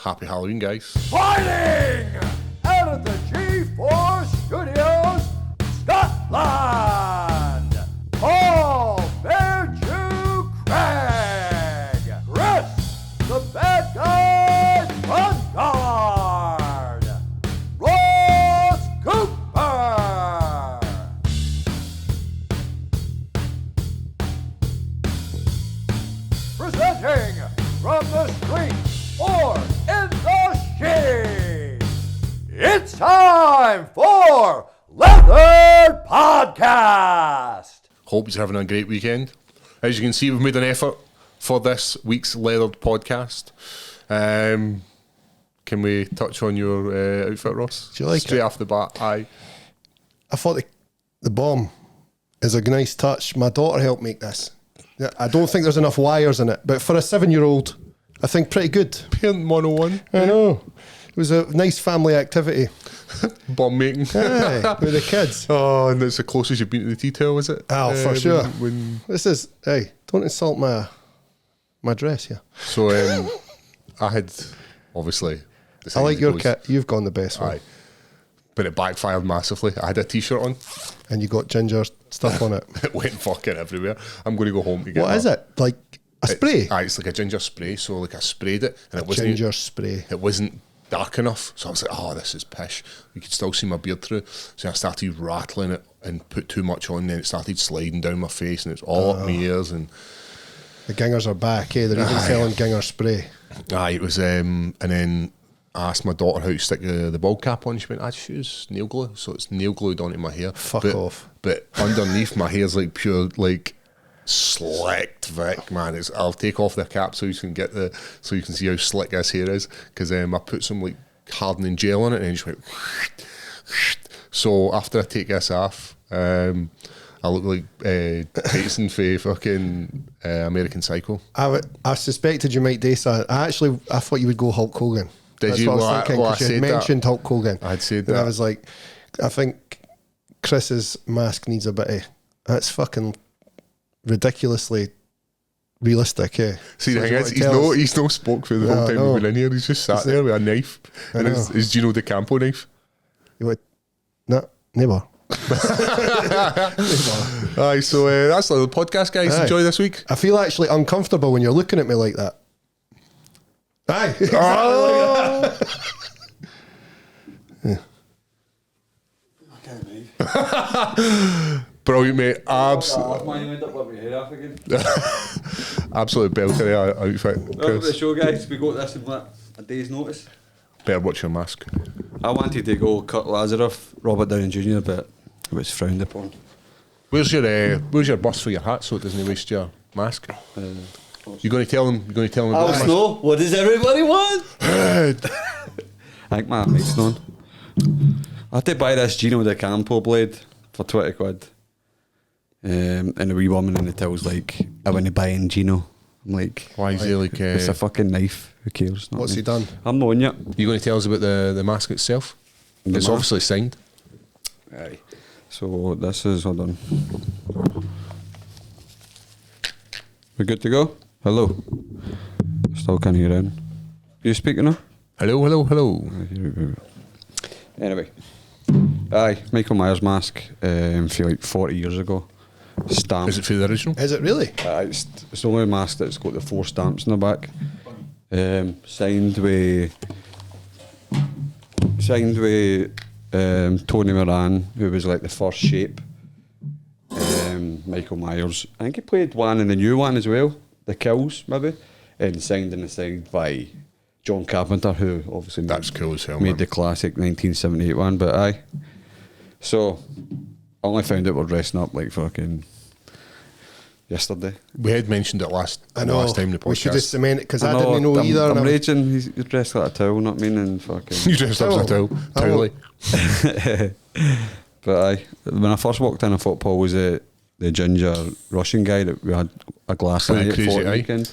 Happy Halloween, guys. Fighting out of the G4 Studios, Scotland, Paul Fairchew Craig, Chris, the bad guy, Bungard, Ross Cooper. Presenting from the street or in the shade, it's time for Leathered Podcast. Hope you're having a great weekend. As you can see, we've made an effort for this week's Leathered Podcast. Can we touch on your outfit, Ross? Do you like Straight it? off the bat, aye. I thought the bomb is a nice touch. My daughter helped make this. Yeah, I don't think there's enough wires in it, but for a 7-year-old, I think pretty good. Parent 101. I know. It was a nice family activity. Bomb making. Aye, with the kids. Oh, and that's the closest you've been to the tea towel, is it? Oh, for sure. When This is, hey, don't insult my dress here. So I had, obviously... I like your goes- kit. You've gone the best one. Aye. But it backfired massively. I had a t-shirt on. And you got ginger stuff on it. It went fucking everywhere. I'm going to go home to get What is it? Like a spray? It's like a ginger spray. So like I sprayed it and it wasn't Ginger spray. it wasn't dark enough. So I was like, oh, this is pish. You could still see my beard through. So I started rattling it and put too much on. Then it started sliding down my face and it's all up my ears. And The gingers are back, eh? They're even selling ginger spray. it was. And then I asked my daughter how to stick the bald cap on. She went, I just use nail glue. So it's nail glued onto my hair. Fuck But- off. But underneath my hair's like pure, like slicked Vic, man. I'll take off the cap so you can see how slick this hair is. Because I put some like hardening gel on it and it just went. So after I take this off, I look like Tyson for fucking American Psycho. I suspected you might do so. I thought you would go Hulk Hogan. Did That's you? what I Well, was thinking, I 'cause you had said that. mentioned Hulk Hogan. I'd said And I that. was like, I think Chris's mask needs a bit of... That's fucking ridiculously realistic, eh? See, So the do thing you is, want to tell us? he's no spoke for the No, whole time no. we've been in here. He's just sat there with a knife. I And know. his Gino De Campo knife. You would... No, never. Aye, so that's the podcast, guys. Aye. Enjoy this week. I feel actually uncomfortable when you're looking at me like that. Aye. Exactly Oh. like that. Brilliant, mate. Man, you end up with your hair off again. Absolute belter outfit. Welcome to the show, guys. We got this in like a day's notice. Better watch your mask. I wanted to go Kurt Lazaroff, Robert Downey Jr., but it was frowned upon. Where's your bus for your hat so it doesn't waste your mask? You going to tell him? You going to tell him? Al Snow, what does everybody want? I think my mic's on. I had to buy this Gino De Campo blade for 20 quid. And the wee woman in the till's like, I want to buy in Gino. I'm like, Why is he like? it's a fucking knife. Who cares? Not What's me. he done? I'm not on yet. You going to tell us about the mask itself? The It's mask? obviously signed. Aye. So this is hold on. We good to go? Hello. Still can't hear in. You speaking now? Hello. Anyway. Aye, Michael Myers mask from like 40 years ago. Stamp. Is it for the original? Is it really? It's the only mask that's got the 4 stamps in the back. Signed with Tony Moran, who was like the first shape. Michael Myers. I think he played one in the new one as well, The Kills maybe, and signed in the side by John Carpenter, who obviously That's cool as hell, made man. the classic 1978 one. But aye, so I only found out we're dressing up like fucking yesterday. We had mentioned it last time in the podcast. We should have cemented because I didn't know either. I'm and I was- raging. He's dressed like a towel, not mean, and fucking. You dressed up as a towel. But aye, when I first walked in, I thought Paul was the ginger Russian guy that we had a glass With eye the at crazy for the eye. weekend.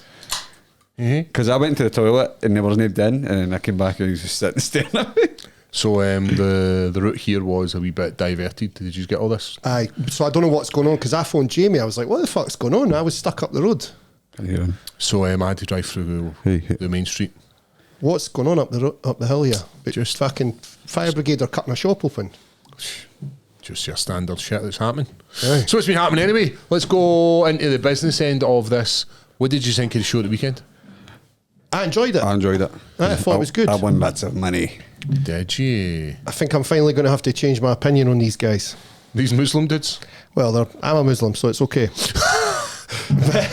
Mhm. Because I went to the toilet and there was nobody in, and then I came back and he was just sitting staring at me. So the route here was a wee bit diverted. Did you get all this? Aye, so I don't know what's going on because I phoned Jamie. I was like, "What the fuck's going on?" I was stuck up the road. Can hear him. So I had to drive through Hey. the main street. What's going on up the hill here? But just fucking fire brigade are cutting a shop open. Just your standard shit that's happening. Aye. So what's been happening anyway? Let's go into the business end of this. What did you think of the show at the weekend? I enjoyed it. I enjoyed it. I thought it was good. I won lots of money. Did you? I think I'm finally going to have to change my opinion on these guys. These Muslim dudes? Well, I'm a Muslim, so it's okay. Fair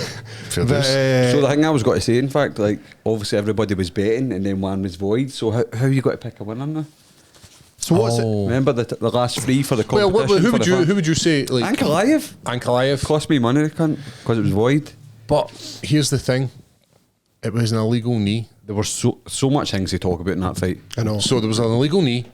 But, dues. So the thing I was got to say, in fact, like obviously everybody was betting and then one was void. So how you got to pick a winner now? so what's it? Remember the last three for the Well, competition? who would you say? Like Ankalaev. Ankalaev. Cost me money, because it was void. But here's the thing: it was an illegal knee. There were so much things to talk about in that fight. I know. So there was an illegal knee,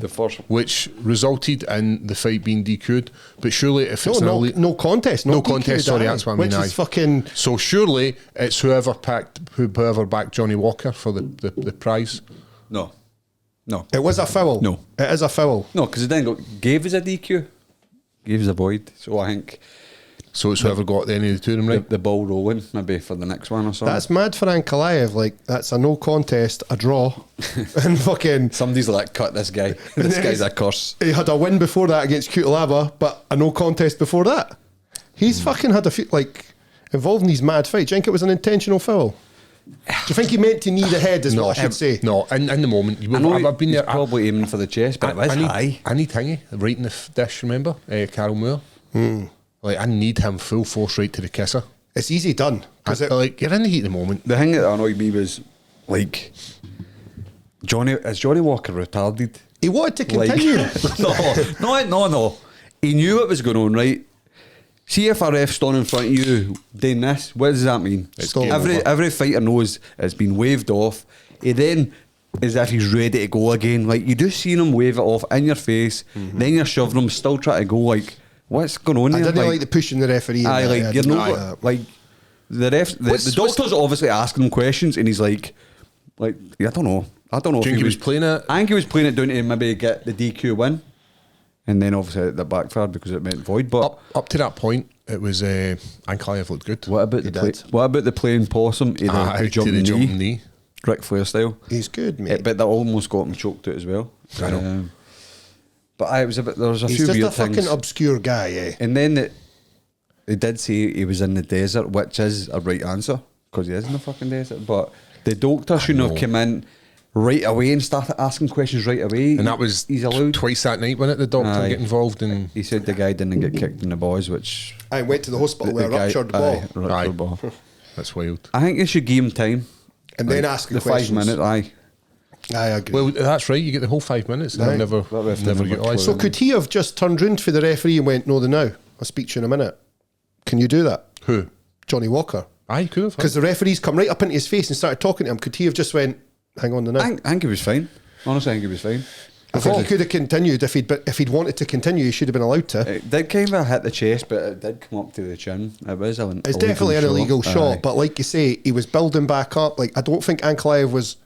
The first which resulted in the fight being DQ'd. But surely, if it's No contest. No not contest, DQ'd, sorry, aye. that's what I mean, Which aye. is fucking... So surely it's whoever backed Johnny Walker for the prize. no, It was a foul. No. It is a foul. because it then gave us a DQ, gave us a void. So I think So it's whoever got any of the two of them right. the ball rolling maybe for the next one or something. That's mad for Ankalaev. Like, that's a no contest, a draw. And fucking... Somebody's like, cut this guy. This guy's a curse. He had a win before that against Kutalaba, but a no contest before that. He's fucking had a few, like, involved in these mad fights. Do you think it was an intentional foul? Do you think he meant to knee the head, is what I should say? No, in the moment. I know I've been he's there. probably aiming for the chest, but it was high. I need Hingy right in the dish, remember? Carol Moore. Like, I need him full force right to the kisser. It's easy done. Because Like, you're in the heat of the moment. The thing that annoyed me was, like, Johnny Walker retarded? he wanted to Like, continue. no. He knew what was going on, right? See if a ref stood in front of you doing this, what does that mean? It's game Every fighter knows it's been waved off. He then, as if he's ready to go again, like you just seen him wave it off in your face, then you're shoving him, still trying to go, like, what's going on I here? didn't like the pushing the referee. Aye, in there. like I you're didn't not like that. like the ref. The doctor's obviously asking him questions, and he's like, I don't know Do you if think he was playing it? I think he was playing it down to maybe get the DQ win, and then obviously that backfired because it meant void. But Up to that point, it was Ankalaev looked good. what about what about the playing possum? Either Aye, the to the jumping knee. Ric Flair style. He's good, mate. But that almost got him choked out as well. I know. But there was a He's few just weird a fucking things. obscure guy, eh? And then they did say he was in the desert, which is a right answer because he is in the fucking desert. But the doctor shouldn't have come in right away and started asking questions right away. And that was he's allowed. twice that night, wasn't it? The doctor Aye. get involved in. He said the guy didn't get kicked in the balls, which I went to the hospital with a guy- ruptured ball. aye, ruptured Aye. ball. That's wild. I think they should give him time. And then ask the questions. 5 minute. Aye. I agree. Well, that's right. You get the whole 5 minutes and Aye. they'll never That ref never never get clue. So could he have just turned round for the referee and went, no, the now? I'll speak to you in a minute. Can you do that? Who? Johnny Walker. Aye, could have. Because the referees come right up into his face and started talking to him. Could he have just went, hang on the now? I think he was fine. Honestly, I think he was fine. I thought he could have continued. If he'd wanted to continue, he should have been allowed to. It did kind of hit the chest, but it did come up to the chin. It was an It's definitely an illegal shot, Aye. but like you say, he was building back up. Like, I don't think Ankalaev was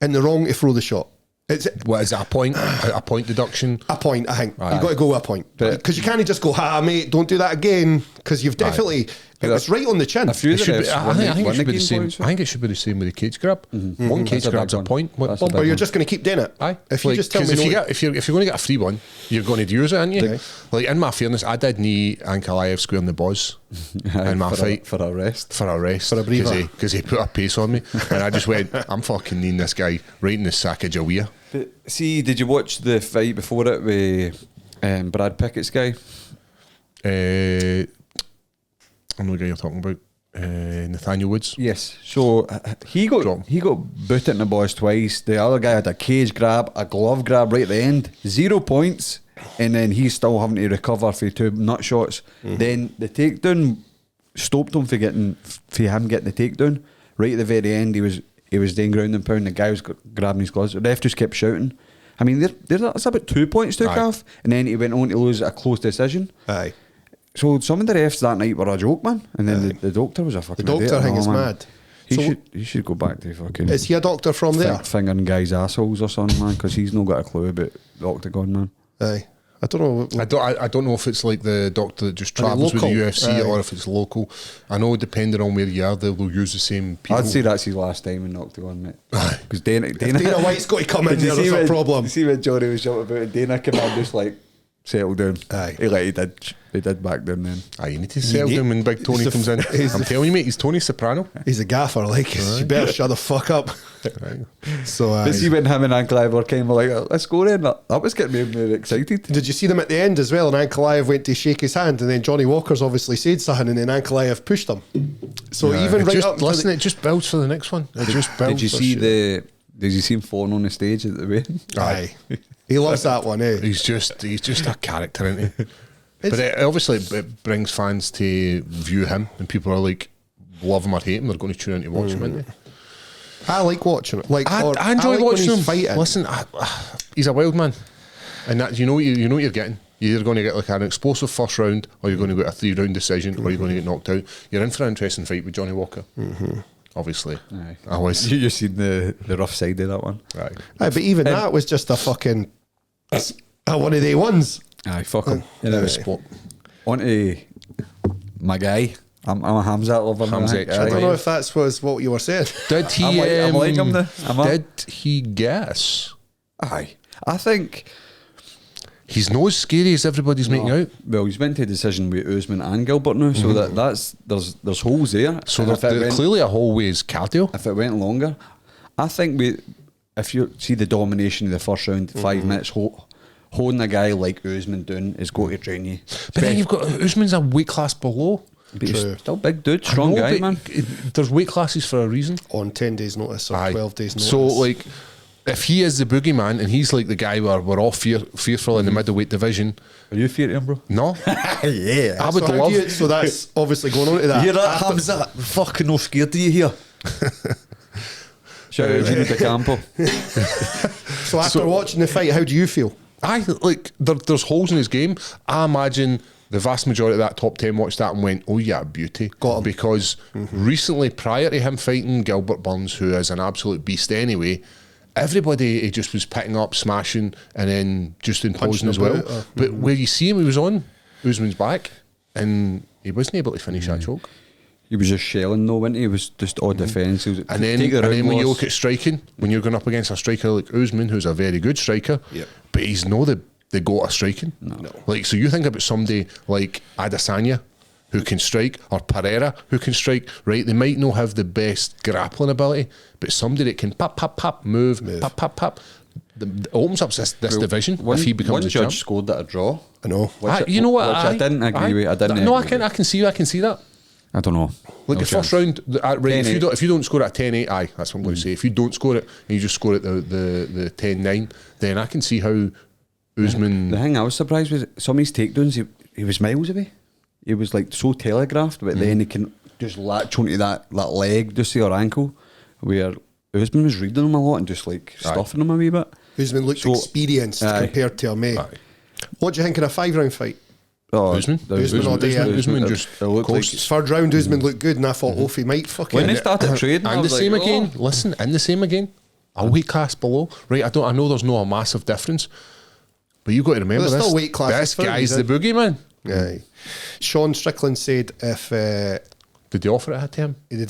in the wrong to throw the shot. It's What is it, a point? A point deduction? a point, I think. Aye. You've got to go with a point. But- Because you can't just go, mate, don't do that again. Because you've definitely... It was right on the chin. A few It of the should be, refs I won think, I the- think it won should the be the game same. points. I think it should be the same with the cage grab. One cage That's a grab's big a one. point. That's a big Or you're one. just going to keep doing it. Aye. If you just tell me... if, you no, get, if you're going to get a free one, you're going to use it, aren't you? Aye. Like, in my fairness, I did knee Ankalaev square in the buzz Aye, in my for fight. for a rest. For a rest. For a breather. Because he put a pace on me. And I just went, I'm fucking kneeing this guy right in the sack of Jawea. But see, did you watch the fight before it with Brad Pickett's guy? I know the guy you're talking about. Nathaniel Woods. Yes. So he got Drop. booted in the balls twice. The other guy had a cage grab, a glove grab right at the end. 0 points, and then he's still having to recover for 2 nut shots. Then the takedown stopped him for him getting the takedown. Right at the very end, he was doing ground and pound. The guy was grabbing his gloves. The ref just kept shouting. I mean, that's about 2 points took Aye. off, and then he went on to lose a close decision. Aye. So some of the refs that night were a joke, man. And then the doctor was a fucking The doctor idiot. thing is man. mad. He So- should go back to fucking Is he a doctor from there? fingering guys' assholes or something, man, because he's not got a clue about the octagon, man. Aye. I don't know. I don't know if it's like the doctor that just Are they travels with the local? UFC or if it's local. I know depending on where you are, they'll use the same people. I'd say that's his last time in Octagon, mate. Because Dana White's got to come in there. There's a problem. You see when Johnny was shouting about it, Dana came in just like settle down. Aye. He did back down then. You need to settle down when Big Tony comes in. I'm telling you, mate, he's Tony Soprano. He's a gaffer. Like, you better shut the fuck up. So, But see when him and Ankalaev were kind of like, let's go then. That was getting me more excited. did you see them at the end as well? And Ankalaev went to shake his hand, and then Johnny Walker's obviously said something, and then Ankalaev pushed him. So even right up, listen, it just builds for the next one. It just builds. Did you see him falling on the stage at the wedding? Aye, he loves that one. Eh? He's just a character, isn't he? But obviously it brings fans to view him, and people are like, love him or hate him, they're going to tune in to watch him, isn't they? I like watching it. Like I enjoy like when watching he's him. fighting. Listen, he's a wild man, and that you know what you're getting. You're either going to get like an explosive first round, or you're going to get a 3-round decision, or you're going to get knocked out. You're in for an interesting fight with Johnny Walker. Obviously, Aye. I was. You've seen the rough side of that one. Right. Aye, but even that was just a fucking one of the ones. Aye, fuck him. Spot. On to my guy. I'm a Hamzat lover. Hamzat, I don't Aye. know if that's was what you were saying. Did he? I'm like him now. Did he guess? Aye. I think. He's not as scary as everybody's making out. Well, he's went to a decision with Usman and Gilbert now, so that's there's holes there. So And there's clearly a whole ways cardio. if it went longer, I think if you see the domination of the first round, 5 minutes, holding a guy like Usman down is going to drain you. But then you've got Usman's a weight class below. But he's True. still big dude, strong I know, guy, but man. There's weight classes for a reason. On 10 days notice or Aye. 12 days notice. So like, if he is the boogeyman and he's like the guy where we're all fearful in the middleweight division, Are you fearing him, bro? no, Yeah. I would so how love. do you- so that's obviously going on to that. Hear that, Hamza? Fucking no scared of you here. Shout out Gino De Campo. So after watching the fight, how do you feel? I like there's holes in his game. I imagine the vast majority of that top 10 watched that and went, "Oh yeah, beauty." Got him. Because recently, prior to him fighting Gilbert Burns, who is an absolute beast anyway, everybody he just was picking up, smashing, and then just imposing as well. about, But where you see him, he was on Usman's back, and he wasn't able to finish that choke. He was just shelling though, wasn't he? It was just all defence. He was And then, take the round when you loss. look at striking, when you're going up against a striker like Usman, who's a very good striker, Yep. but he's no the go at striking. No. Like, so you think about somebody like Adesanya, who can strike, or Pereira, who can strike, right? They might not have the best grappling ability, but somebody that can move. Pop, pop, pop. It opens up this division if he becomes one a judge champ. scored that a draw. I know. You know what? Which I didn't agree with. I didn't. No, agree I can see that. I don't know. Like No the first chance. round, right, if 10-8. you don't score it at 10-8, aye, that's what I'm going to say. If you don't score it and you just score it the 10-9, then I can see how Usman. The thing I was surprised was some of his takedowns. He was miles away. He was like so telegraphed, but then he can just latch onto that leg, just say, or ankle, where Usman was reading him a lot and just like stuffing him a wee bit. Usman looked So- experienced Aye. compared to a mate. Aye. What do you think of a 5-round fight? Oh, Usman? Usman all day, yeah. Usman it- just it looked like coasts. Third round, Usman looked good, and I thought, Ophie might fucking. when they started trading, I And the was same like, again. oh. Listen, and the same again. A weight class below, right? I know there's no a massive difference, but you got to remember There's this. still weight classes This for guy's these, the boogeyman. Aye. Sean Strickland said if Did they offer it to him? they did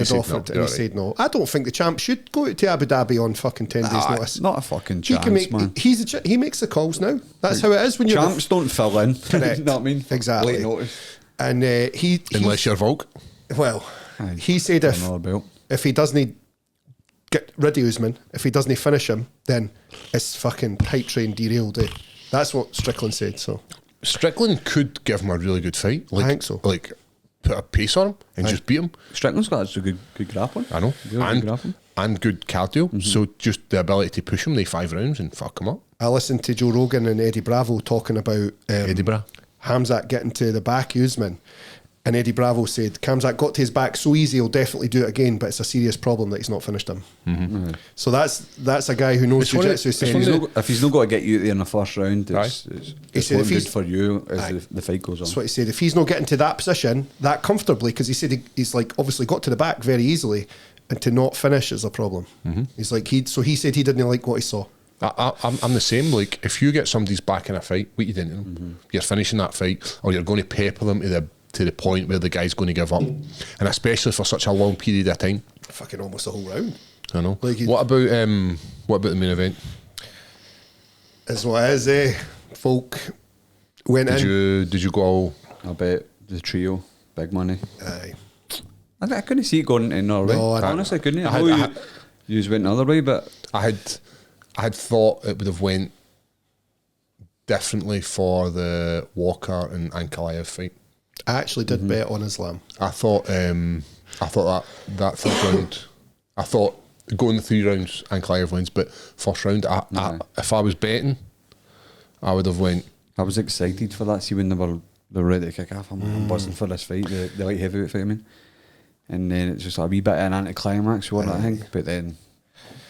said offer no, it, and you're he said no. I don't think the champ should go to Abu Dhabi on fucking 10 days notice. Not a fucking He chance, can make. man. He makes the calls now. That's how it is when you're. Champs don't fill in. Correct. You know what I mean? Exactly. Late notice. And he Unless you're Volk. well, Aye. he said Another belt. if he doesn't get rid of Usman, if he doesn't finish him, then it's fucking hype train derailed. That's what Strickland said. So Strickland could give him a really good fight. Like, I think so. Like, put a pace on him and just beat him. Strickland's got a good grappling. I know. Really good grappling. And good cardio. So just the ability to push him the 5 rounds and fuck him up. I listened to Joe Rogan and Eddie Bravo talking about Eddie Bra. Hamzat getting to the back of Usman. And Eddie Bravo said, Hamzat got to his back so easy he'll definitely do it again, but it's a serious problem that he's not finished him. So that's a guy who knows It's one of- jiu-jitsu it's saying one he's of not- If he's not got to get you there in the first round, Aye. He it's said not if good he's- for you as Aye. the fight goes on. That's what he said. If he's not getting to that position that comfortably, because he said he's like obviously got to the back very easily, and to not finish is a problem. He's like he said he didn't like what he saw. I'm the same. Like, if you get somebody's back in a fight, what you doing to them? You're finishing that fight, or you're going to pepper them to the point where the guy's going to give up, and especially for such a long period of time. Fucking almost a whole round. I know. Like, what about the main event? Is what it is, eh? Folk went in. Did you go all? I bet the trio, big money. Aye. I couldn't see it going in another way. No, I- Honestly, I couldn't. I I had- know I you, had- yous went another way, but I had thought it would have went differently for the Walker and Ankalaev fight. I actually did bet on Islam. I thought that third round. I thought going the 3 rounds, Ankalaev wins, but first round, if I was betting, I would have went. I was excited for that. See when they were ready to kick off. I'm buzzing for this fight, the light heavyweight fight. I mean, and then it's just a wee bit of an anticlimax, what I think. But then,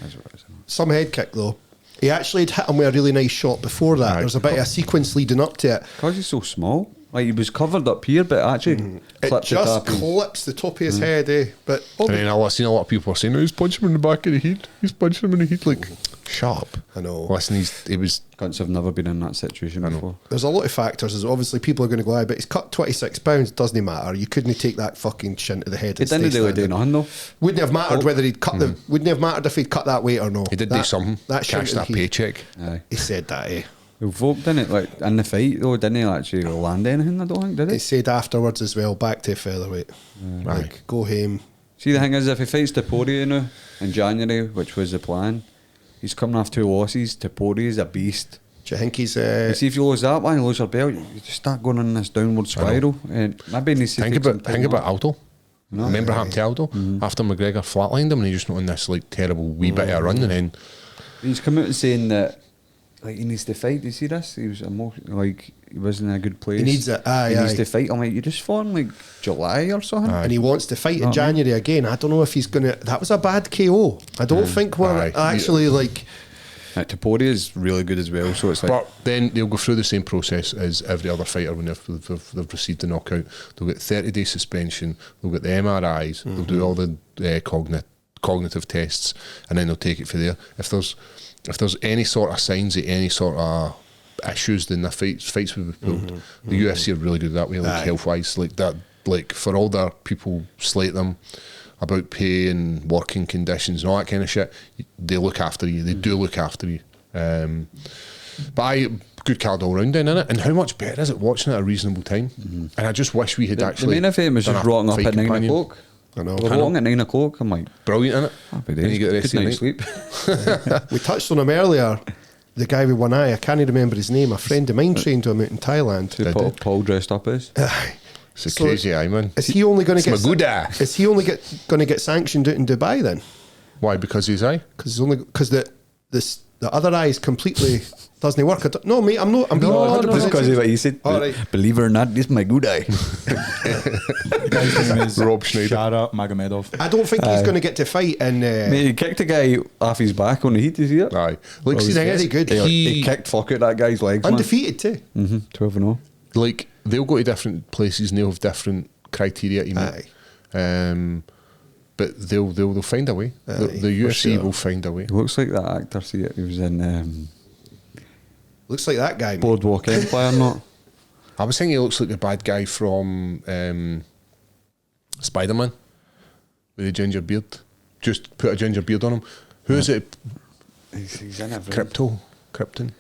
that's what it is. Some head kick though. He actually had hit him with a really nice shot before that. Aye. There was a bit of a sequence leading up to it. Because he's so small, like he was covered up here, but actually It clipped the just top and- clips the top of his head, eh? But And then I've seen a lot of people saying, "Oh, he's punching him in the back of the head. He's punching him in the head." Like, shut up. I know. Listen, he was. Cunts have never been in that situation before. there's a lot of factors. There's obviously people are going to go, "Aye, but he's cut 26 pounds. Doesn't matter. You couldn't take that fucking shin to the head." It and didn't stay really do standing." nothing though. Wouldn't have mattered whether he'd cut the. Wouldn't have mattered if he'd cut that weight or no. He did do something. That shin Cashed to the that head. paycheck. Aye. He said that, eh? He Volk didn't like in the fight though, didn't he actually land anything, I don't think, did He he? said afterwards as well, back to featherweight. Aye. Like, go home. See, the thing is, if he fights Topuria now in January, which was the plan, he's coming off 2 losses. Topuria is a beast. Do you think he's. You see, if you lose that one, you lose your belt, you just start going on this downward spiral. And maybe he needs to Think take some about time off. Aldo. Remember happened to Aldo after McGregor flatlined him, and he just went on this like terrible wee bit of a run, and then He's come out and saying that like he needs to fight. Do you see this? He was like he wasn't in a good place. He needs it. Aye, he needs aye. to fight. I'm like, you just fought in like July or something. And he wants to fight in Oh, January again. I don't know if he's going to. That was a bad KO. I don't think we're Aye. actually like. Topuria is really good as well. So it's like but then they'll go through the same process as every other fighter when they've received the knockout. They'll get 30-day suspension, they'll get the MRIs, they'll do all the cognitive tests, and then they'll take it for there. If there's any sort of signs of any sort of issues, then the fights will be pulled. The UFC are really good that way, like Aye. health-wise, like that. Like for all their people slate them about pay and working conditions and all that kind of shit, they look after you. They do look after you. But good card all round then, innit? And how much better is it watching at a reasonable time? And I just wish we had the actually. main event was done just a rocking up fight at 9 companion. o'clock. I know. We're rocking at 9 o'clock. I'm like, Brilliant, innit? happy Then you days. get the rest Good of the night's night. sleep. We touched on him earlier. The guy with one eye. I can't even remember his name. A friend of mine trained him out in Thailand. Who Paul dressed up as. It's a So crazy eye, man. Is he only going to It's get? my good eye. Is he only going to get sanctioned out in Dubai then? Why? Because he's eye? Because the other eye is completely doesn't work. No, mate, I'm not. I'm being 100% Just because of what he said. All right. Believe it or not, this is my good eye. His name is Rob Schneider. Shara Magomedov. I don't think he's going to get to fight in. Mate, he kicked a guy off his back on the heat, you see it? Aye. Like, see, he's the thing very is, good. He kicked fuck out that guy's legs, man. undefeated too. 12-0. like, they'll go to different places and they'll have different criteria to meet. But they'll find a way. The Aye, UFC for sure. will find a way. He looks like that actor, see it? He was in Looks like that guy. mate. Boardwalk Empire, not? I was thinking he looks like the bad guy from Spider-Man with the ginger beard. Just put a ginger beard on him. Who is it? He's in everything. Krypton.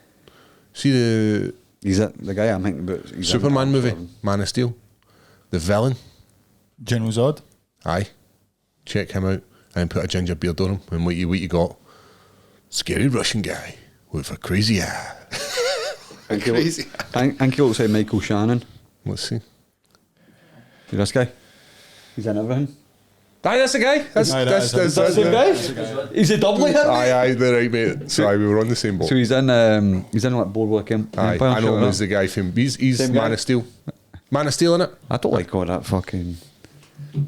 See the He's the guy I'm thinking about. He's Superman in movie, that. Man of Steel. The villain. General Zod. Aye. Check him out and put a ginger beard on him. And what you got? Scary Russian guy with a crazy eye. I think he Crazy. I think he looks like Michael Shannon. Let's see. See this guy? He's in everything. Aye, that's the guy. That's Aye, that's that is that's the guy? He's a doubly him? Aye, they're right, mate. Sorry, we were on the same boat. So he's in like Boardwalk Empire. Aye, I know him shit as the guy from. He's Same Man guy? of Steel. Man of Steel, innit? I don't like all that fucking.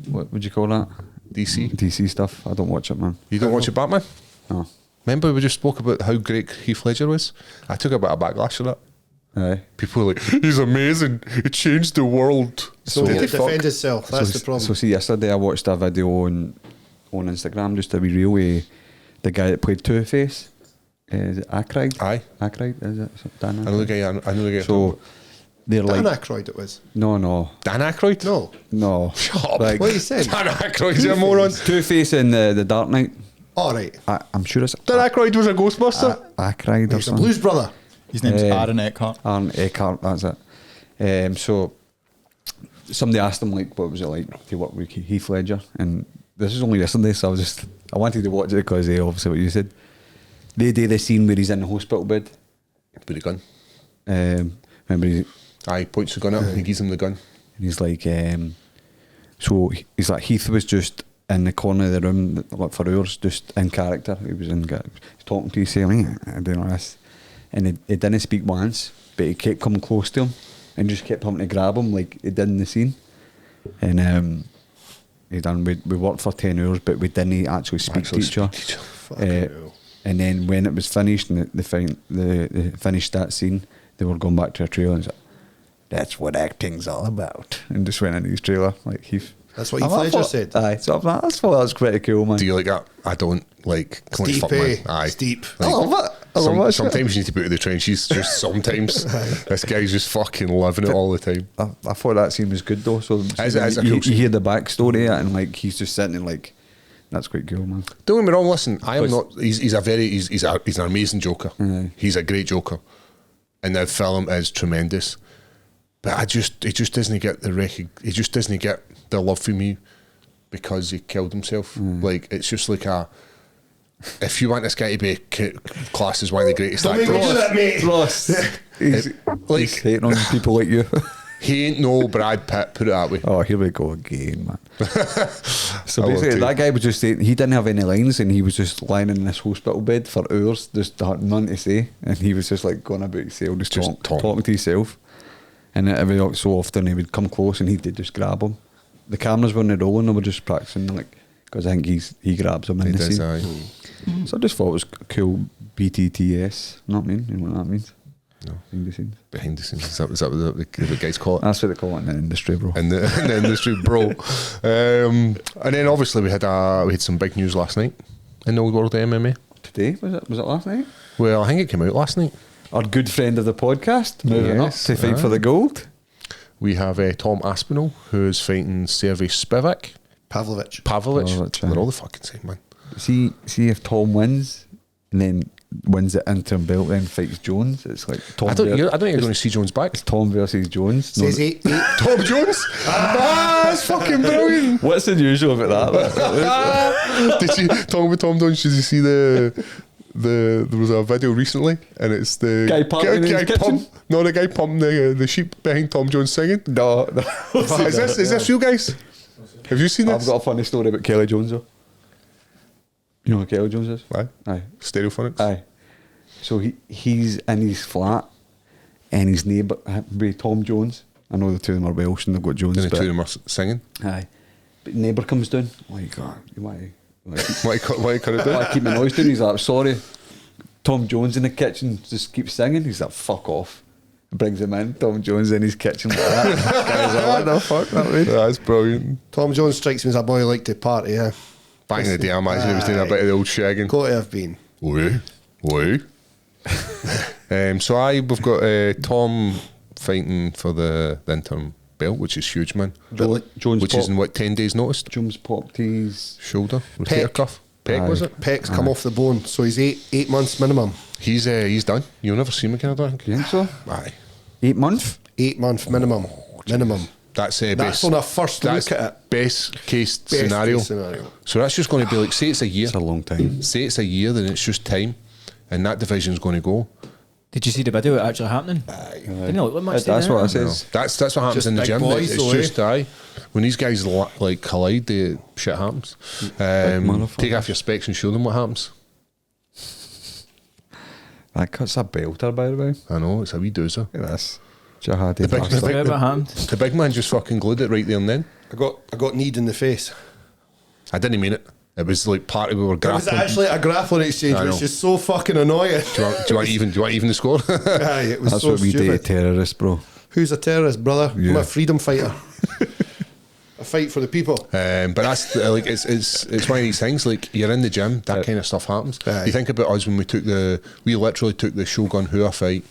What would you call that? DC. DC stuff. I don't watch it, man. You don't watch it, Batman? No. Remember we just spoke about how great Heath Ledger was? I took a bit of backlash for that. Aye. People were like, he's amazing. It changed the world. So he What did the fuck? defend himself. That's the problem. So see, yesterday I watched a video on Instagram, just a wee reel with the guy that played Two-Face. Is it Aykroyd? Aye. Aykroyd, is it? Dan I know the guy. I know the guy. So they're Dan like, Aykroyd it was. no. Dan Aykroyd? No. Shut up. Like, What you said? Dan Aykroyd's a moron. Two-Face in the Dark Knight. All right. I'm sure it's Dan Aykroyd was a Ghostbuster. Aykroyd or He's a something. blues brother. His name's Aaron Eckhart. Aaron Eckhart, that's it. So somebody asked him, like, what was it like to work with Heath Ledger? And this was only yesterday, so I wanted to watch it because obviously what you said. They do the scene where he's in the hospital bed. With a gun. Remember, Aye, points the gun up and he gives him the gun. and he's like, so he's like, Heath was just in the corner of the room like for hours, just in character. He was he's talking to you, saying, I don't know this. And he didn't speak once, but he kept coming close to him and just kept having to grab him like he did in the scene. And we worked for 10 hours, but we didn't actually speak to each other. And then when it was finished and they finished that scene, they were going back to a trailer and said, that's what acting's all about. And just went into his trailer like Heath. That's what Heath Ledger said. Aye, so I thought that's pretty cool, man. Do you like that? I don't like. Come on, Steep, fuck, man. eh? Aye. Steep. I love it. I love it. Sometimes you need to put in the trenches. Just sometimes. This guy's just fucking loving it all the time. I thought that scene was good though. So It's a you, cool you scene. hear the backstory of it and like he's just sitting there like, that's quite cool, man. Don't get me wrong. Listen, I am But- not. He's an amazing Joker. Aye. He's a great Joker, and the film is tremendous. But he just doesn't get he just doesn't get the love for me because he killed himself. Like it's just like if you want this guy to be classed as one of the greatest Don't make me do actors, that, mate. Ross, he's like hating on people like you. he ain't no Brad Pitt. Put it that way. Oh, here we go again, man. So I will basically, too. that guy was just saying he didn't have any lines, and he was just lying in this hospital bed for hours, just had none to say, and he was just like going about himself, just talking to himself. And every so often he would come close, and he'd just grab him. The cameras weren't rolling; they were just practicing, like because I think he grabs him in He the does. scene. Aye. So I just thought it was cool. BTTS, know what I mean? You know what that means? No. Behind the scenes. Behind the scenes. Is that what the guys call it? That's what they call it in the industry, bro. in the industry, bro. And then obviously we had some big news last night in the old world of MMA. Today was it last night? Well, I think it came out last night. Our good friend of the podcast, moving Yes, up to fight aye. for the gold. We have Tom Aspinall, who's fighting Sergey Spivak. Pavlovich. Pavlovich. aye. They're all the fucking same, man. See if Tom wins and then wins the interim belt, then fights Jones. It's like Tom. I don't think you're going to see Jones back. It's Tom versus Jones. Says 8. Tom Jones? That's fucking brilliant. What's unusual about that? Did you talking about Tom Jones? Did you see there was a video recently, and it's the Guy pumping in his kitchen? No, the guy pumping the sheep behind Tom Jones singing. No. Is this you guys? Have you seen I've this? got a funny story about Kelly Jones though. You know who Kelly Jones is? Aye. Aye. Stereophonics. Aye. So he's in his flat and his neighbour with Tom Jones. I know the two of them are Welsh and they've got Jones. And the but- two of them are singing. Aye. But neighbour comes down, like, you want to Why you cut it down? keep my noise down? He's like, sorry. Tom Jones in the kitchen just keeps singing. He's like, fuck off. Brings him in. Tom Jones in his kitchen like that. Guy's like, what the fuck? That way? That's brilliant. Tom Jones strikes me as a boy who liked to party, yeah. Back in the day, I imagine he was doing a bit of the old shagging. Got to have been. Wait. So we've got Tom fighting for the interim belt, which is huge, man. Jones Which is in what 10 days' notice. Jones popped his... Shoulder, rotator Pec. cuff, pec was it? Pecs come off the bone, so he's 8 months minimum. He's done. You'll never see him again, I don't think. You think so? Aye. 8 months? 8 month minimum. Minimum. That's That's best. on a first That's look at it. best case Best scenario. case scenario. So that's just going to be like, say it's a year. It's a long time. Say it's a year, then it's just time, and that division's going to go. Did you see the video actually happening? Didn't it look much That's there? what I says. That's what happens Just in the big gym. boys, It's though, just when these guys like collide, shit happens. Take off your specs and show them what happens. That cuts a belter, by the way. I know, it's a wee doozer. Look at this. Jihadi The big- bastard. the big- Forget what happened. The big man just fucking glued it right there and then. I got kneed in the face. I didn't mean it. It was like part of we were It was grappling. actually a grappling exchange, I which know. is just so fucking annoying. Do you want even the score? Aye, it was That's so what we do to stupid. terrorists, bro. Who's a terrorist, brother? I'm Yeah. a freedom fighter. A fight for the people. But that's like it's one of these things. Like you're in the gym, that kind of stuff happens. Aye. You think about us when we literally took the Shogun Hua fight,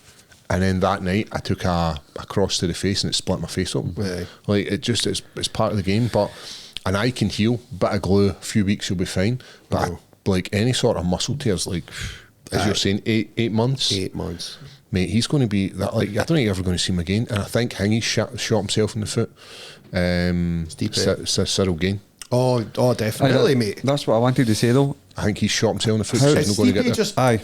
and then that night I took a cross to the face and it split my face open. Aye. Like it's part of the game. But an eye can heal, bit of glue, a few weeks you'll be fine. But like any sort of muscle tears, like as you're saying, 8 months. 8 months. Mate, he's going to be that. Like I don't think you're ever going to see him again. And I think Hingy shot himself in the foot. Cyril Gain. Oh, definitely, mate. That's what I wanted to say though. I think he's shot himself in the foot. How- So he's not going to Stipe get there. just Aye.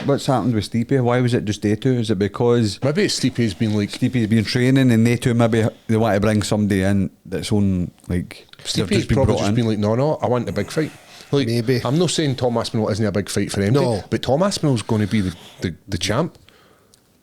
What's happened with Stipe? Why was it just they two? Is it because Maybe it's Stipe's been like. Stipe's been training and they two maybe they want to bring somebody in that's on like they've Stipe's probably just been like, no, I want a big fight. Like, Maybe. I'm not saying Tom Aspinall isn't a big fight for anybody, No. but Tom Aspinall's going to be the champ.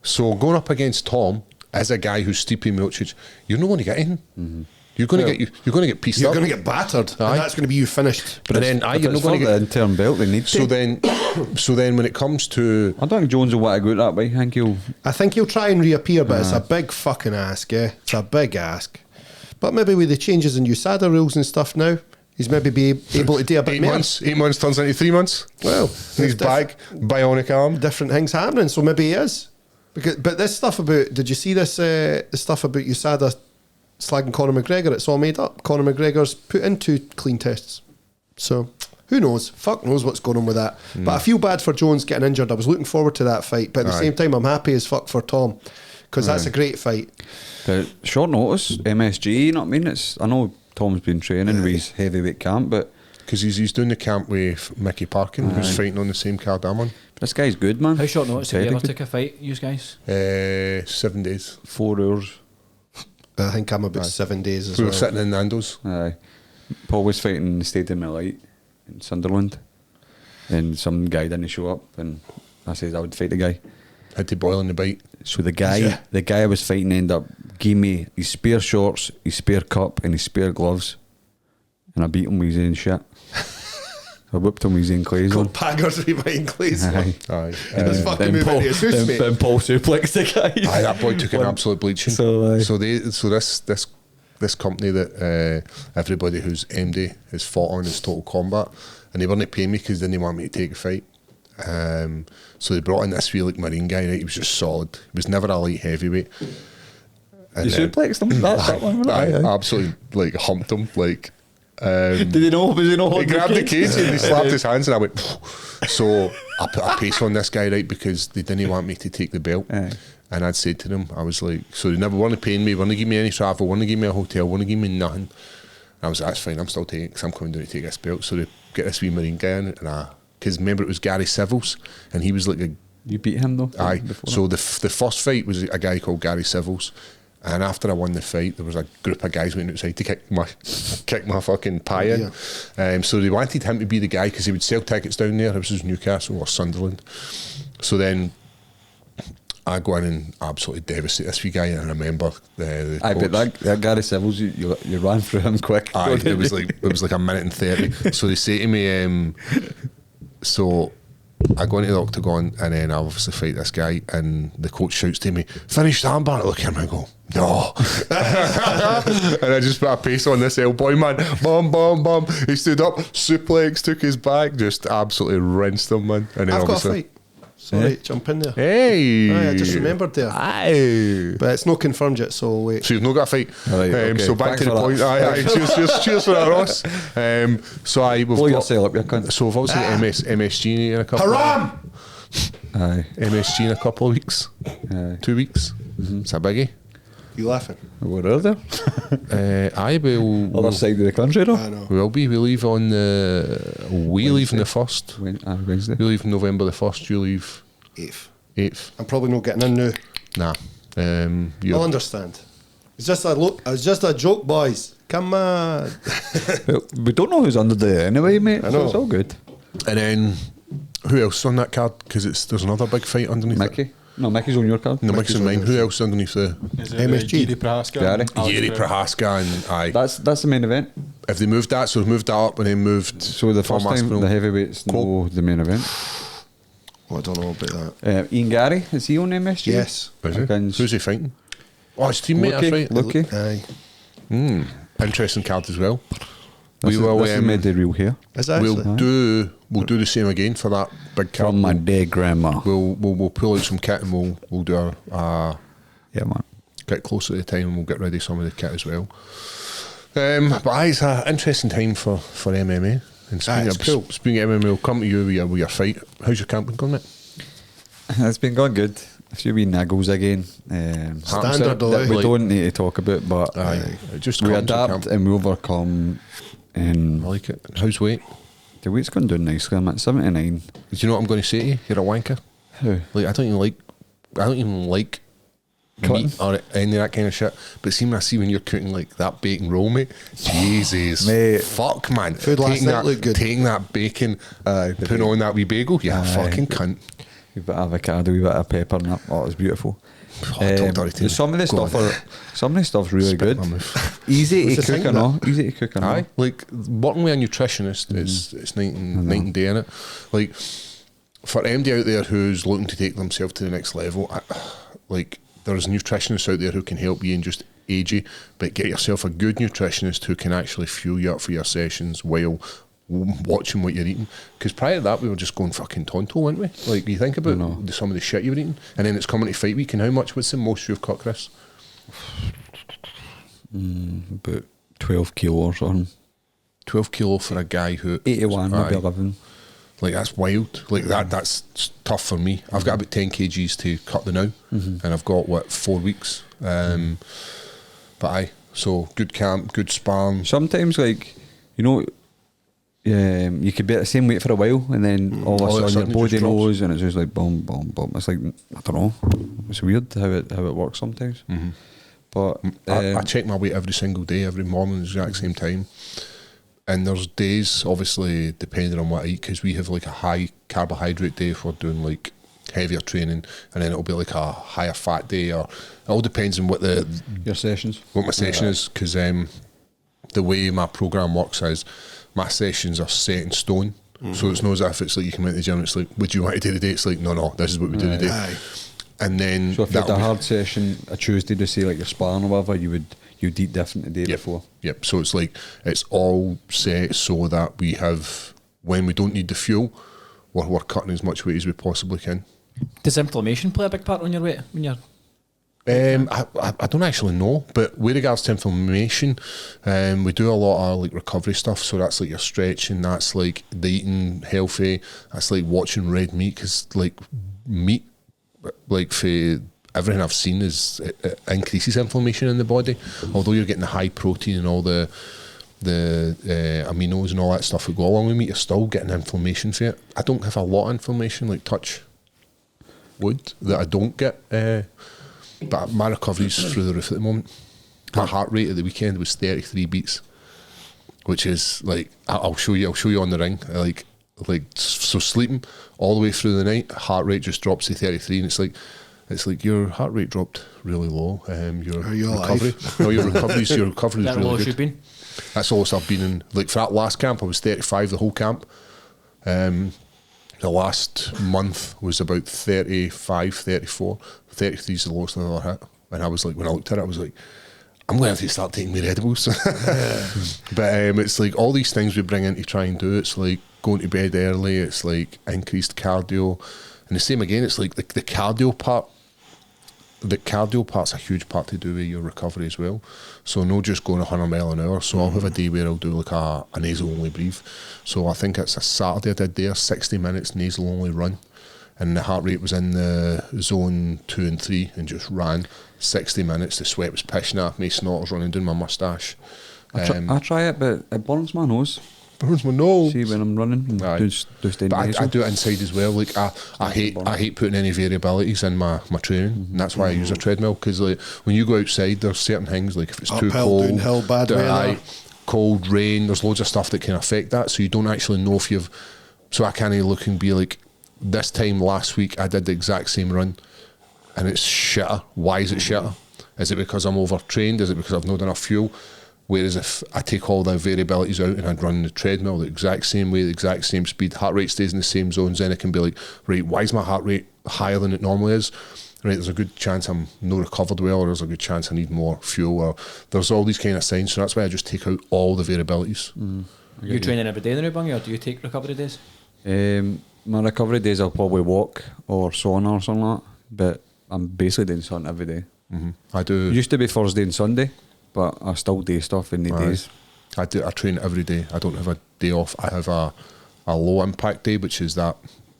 So going up against Tom as a guy who's Stipe Miocic, you're not going to get in. Mm-hmm. You're going to get pieced you're up. going to get battered, Aye. and that's going to be you finished. But then if you're it's not going for to the get. interim belt they need So to. then when it comes to I don't think Jones will want to go that way. I think he'll I think he'll try and reappear, but it's a big fucking ask, yeah. It's a big ask. But maybe with the changes in USADA rules and stuff now, he's maybe be able to do a bit 8 more. months, 8 months turns into 3 months. Well, And he's back, bionic arm. different things happening, so maybe he is. But this stuff about, did you see this the stuff about USADA slagging Conor McGregor? It's all made up. Conor McGregor's put into clean tests. So who knows? Fuck knows what's going on with that. But I feel bad for Jones getting injured. I was looking forward to that fight, but at the same time I'm happy as fuck for Tom, because that's a great fight. but short notice, MSG, you know what I mean? I know Tom's been training with his heavyweight camp, but Because he's doing the camp with Mickey Parkin, who's fighting on the same card I'm on. this guy's good, man. How short notice have you Very ever good. took a fight, you guys? 7 days. 4 hours. I think I'm about 7 days as We were well. sitting in Nando's. Aye. Paul was fighting in the Stadium of Light in Sunderland, and some guy didn't show up, and I says I would fight the guy. Had to boil in the bite. So the guy I was fighting ended up giving me his spare shorts, his spare cup, and his spare gloves, and I beat him with his own shit. I whipped him with his own clays on. Got Paggers with Ryan Clays. Aye. Aye. This fucking movie into his house, mate. Then Paul suplexed the guy. Aye, that boy took an absolute bleaching. So, aye. So this company that everybody who's MD has fought on is Total Combat, and they weren't paying me because they didn't want me to take a fight. So they brought in this wee like Marine guy. Right, he was just solid. He was never a light heavyweight. And You suplexed him. That's that one. I Aye. absolutely like humped him like. Did he know? Was he not He holding grabbed the cage? cage and he slapped his hands and I went. So I put a pace on this guy, right, because they didn't want me to take the belt. Aye. And I'd said to them, I was like, so they never want to pay me, want to give me any travel, want to give me a hotel, want to give me nothing. And I was like, that's fine, I'm still taking it because I'm coming down to take this belt. So they get this wee Marine guy in, and because remember it was Gary Civils, and he was like a. You beat him though. Aye. before So the first fight was a guy called Gary Civils, and after I won the fight, there was a group of guys went outside to kick my fucking pie in. So they wanted him to be the guy because he would sell tickets down there. This was Newcastle or Sunderland. So then I go in and absolutely devastate this wee guy, and I remember the I bet coach- that Gary Civils, you ran through him quick. Aye, it was like a minute and 30. So they say to me, so I go into the octagon and then I obviously fight this guy, and the coach shouts to me, "Finish the armbar." I look at him and I go, "No." And I just put a pace on this old boy, man. Bum, bum, bum. He stood up, suplex, took his back, just absolutely rinsed him, man. And then I've got a obviously, fight. Sorry, jump in there. hey. Aye, I just remembered there. Aye. But it's not confirmed yet, so wait. So you've not got a fight. Right, okay. So back Thanks to the for point. that. Aye, cheers for that, Ross. So we've Blow got, yourself up, you cunt. so we've obviously got MSG in a couple. Haram! Aye. MSG in a couple of weeks, Aye. 2 weeks. It's a biggie. You laughing? Where are they? I will. Other side of the country, though. I know. We will be. We leave on the. We leave on the 1st. Wednesday. We leave November the 1st. You leave 8th. 8th. I'm probably not getting in now. Nah. I'll You're, understand. It's just a look. It's just a joke, boys. Come on. Well, we don't know who's under there anyway, mate. I So know. it's all good. and then who else is on that card? Because there's another big fight underneath. Mickey. It. No, Mickey's on your card. No, Mickey's on mine. on Who yours. else is underneath the? Is it MSG? Giri Prahaska? Gary. Yuri Prohaska and aye. That's the main event. If they moved that, so they've moved that up and then moved. So the Tom first time Aspinall. the heavyweights know the main event. Oh, I don't know about that. Ian Gary, is he on MSG? Yes. Is he? Against Who's he fighting? Oh, his teammate, that's right. Lucky. Aye. interesting card as well. This is made the real hair. Is that We'll actually? do the same again for that big card. From my dead grandma. We'll pull out some kit and we'll do a Yeah, man. get closer to the time and we'll get ready some of the kit as well. But it's an interesting time for MMA. And speaking of MMA, we'll come to you with your fight. How's your camp been going, mate? It's been going good. A few wee niggles again. Standard, that we like- don't need to talk about, but It just we comes to adapt camp. and we overcome. And I like it. How's weight? the weight's going down nicely. I'm at 79. Do you know what I'm going to say to you? You're a wanker. How? Like I don't even like Cutting? meat or any of that kind of shit. But see when I see when you're cooking like that bacon roll, mate. Jesus, Mate. Fuck, man. Food last taking night that, looked good. Taking that bacon, putting on that wee bagel. Yeah, fucking cunt. A bit of avocado, a bit of pepper, and that. Oh, it's beautiful. I told her to Some of the go stuff on. some of the stuff's really Spit in good. my mouth. Easy What's to the thing cook or with not. Easy to cook or not. Aye, like working with a nutritionist, it's night and day in it. Like for MD out there who's looking to take themselves to the next level, like there's nutritionists out there who can help you and just age you, but get yourself a good nutritionist who can actually fuel you up for your sessions while watching what you're eating. Because prior to that, we were just going fucking tonto, weren't we? Like you think about some of the shit you were eating, and then it's coming to fight week, and how much was the most you've cut, Chris? About 12 kilo or something. 12 kilo for a guy who 81, maybe Aye. 11. Like that's wild. Like that's tough for me. I've got about 10 kgs to cut the now, and I've got 4 weeks. But aye, so good camp, good sparring. Sometimes, like, you know, you could be at the same weight for a while, and then all of a sudden your it body just drops. knows, and it's just like boom, boom, boom. It's like, I don't know. It's weird how it works sometimes. But I check my weight every single day, every morning, at the exact same time. And there's days, obviously, depending on what I eat, because we have like a high carbohydrate day if we're doing like heavier training, and then it'll be like a higher fat day, or it all depends on what your sessions. my session is, because the way my program works is my sessions are set in stone. So it's not as if it's like you come into the gym and it's like, would you want to do today? It's like, no, this is what we do today. Aye. And then So if you had that'll a be- hard session a Tuesday to say like your sparring or whatever, you'd eat different the day before. Yep. So it's like it's all set so that we have, when we don't need the fuel, we're cutting as much weight as we possibly can. Does inflammation play a big part on your weight when you're? I don't actually know, but with regards to inflammation, we do a lot of like recovery stuff. So that's like your stretching, that's like the eating healthy, that's like watching red meat, because like meat, like for everything I've seen, is it increases inflammation in the body. Although you're getting the high protein and all the aminos and all that stuff that go along with meat, you're still getting inflammation for it. I don't have a lot of inflammation, like touch wood, that I don't get. But my recovery's through the roof at the moment. My heart rate at the weekend was 33 beats, which is like I'll show you on the ring. Like so sleeping all the way through the night, heart rate just drops to 33, and it's like your heart rate dropped really low. Your Are you recovery, alive? no, your recovery's That really low good. should been. That's the lowest I've been in. Like for that last camp, I was 35 the whole camp. The last month was about 35, 34. 33 is the lowest I've ever hit. And I was like, when I looked at it, I was like, I'm going to have to start taking more edibles. But it's like all these things we bring in to try and do. It's like going to bed early. It's like increased cardio. And the same again, it's like the cardio part. The cardio part's a huge part to do with your recovery as well. So no just going 100 mile an hour. So I'll have a day where I'll do like a nasal only breathe. So I think it's a Saturday I did there, 60 minutes nasal only run. And the heart rate was in the zone 2 and 3 and just ran 60 minutes. The sweat was pissing off me, snot was running down my moustache. I try it, but it burns my nose. Burns my nose. See when I'm running, and Aye. do steady But nasal. I do it inside as well. Like I hate putting any variabilities in my training, and that's why I use a treadmill. Because like when you go outside, there's certain things like if it's too Uphill, cold, downhill, bad weather. cold, rain. There's loads of stuff that can affect that. So you don't actually know if you've. So I can't look and be like, this time last week I did the exact same run, and it's shitter. Why is it shitter? Is it because I'm overtrained? Is it because I've not enough fuel? Whereas if I take all the variabilities out and I'd run the treadmill the exact same way, the exact same speed, heart rate stays in the same zones, then it can be like, right, why is my heart rate higher than it normally is? right, there's a good chance I'm not recovered well, or there's a good chance I need more fuel, or there's all these kind of signs. So that's why I just take out all the variabilities. You training every day now, Bungie, or do you take recovery days? My recovery days I'll probably walk or sauna or something like that, but I'm basically doing something every day. I do. It used to be Thursday and Sunday, but I still do stuff in the days. I train every day. I don't have a day off. I have a low impact day, which is that.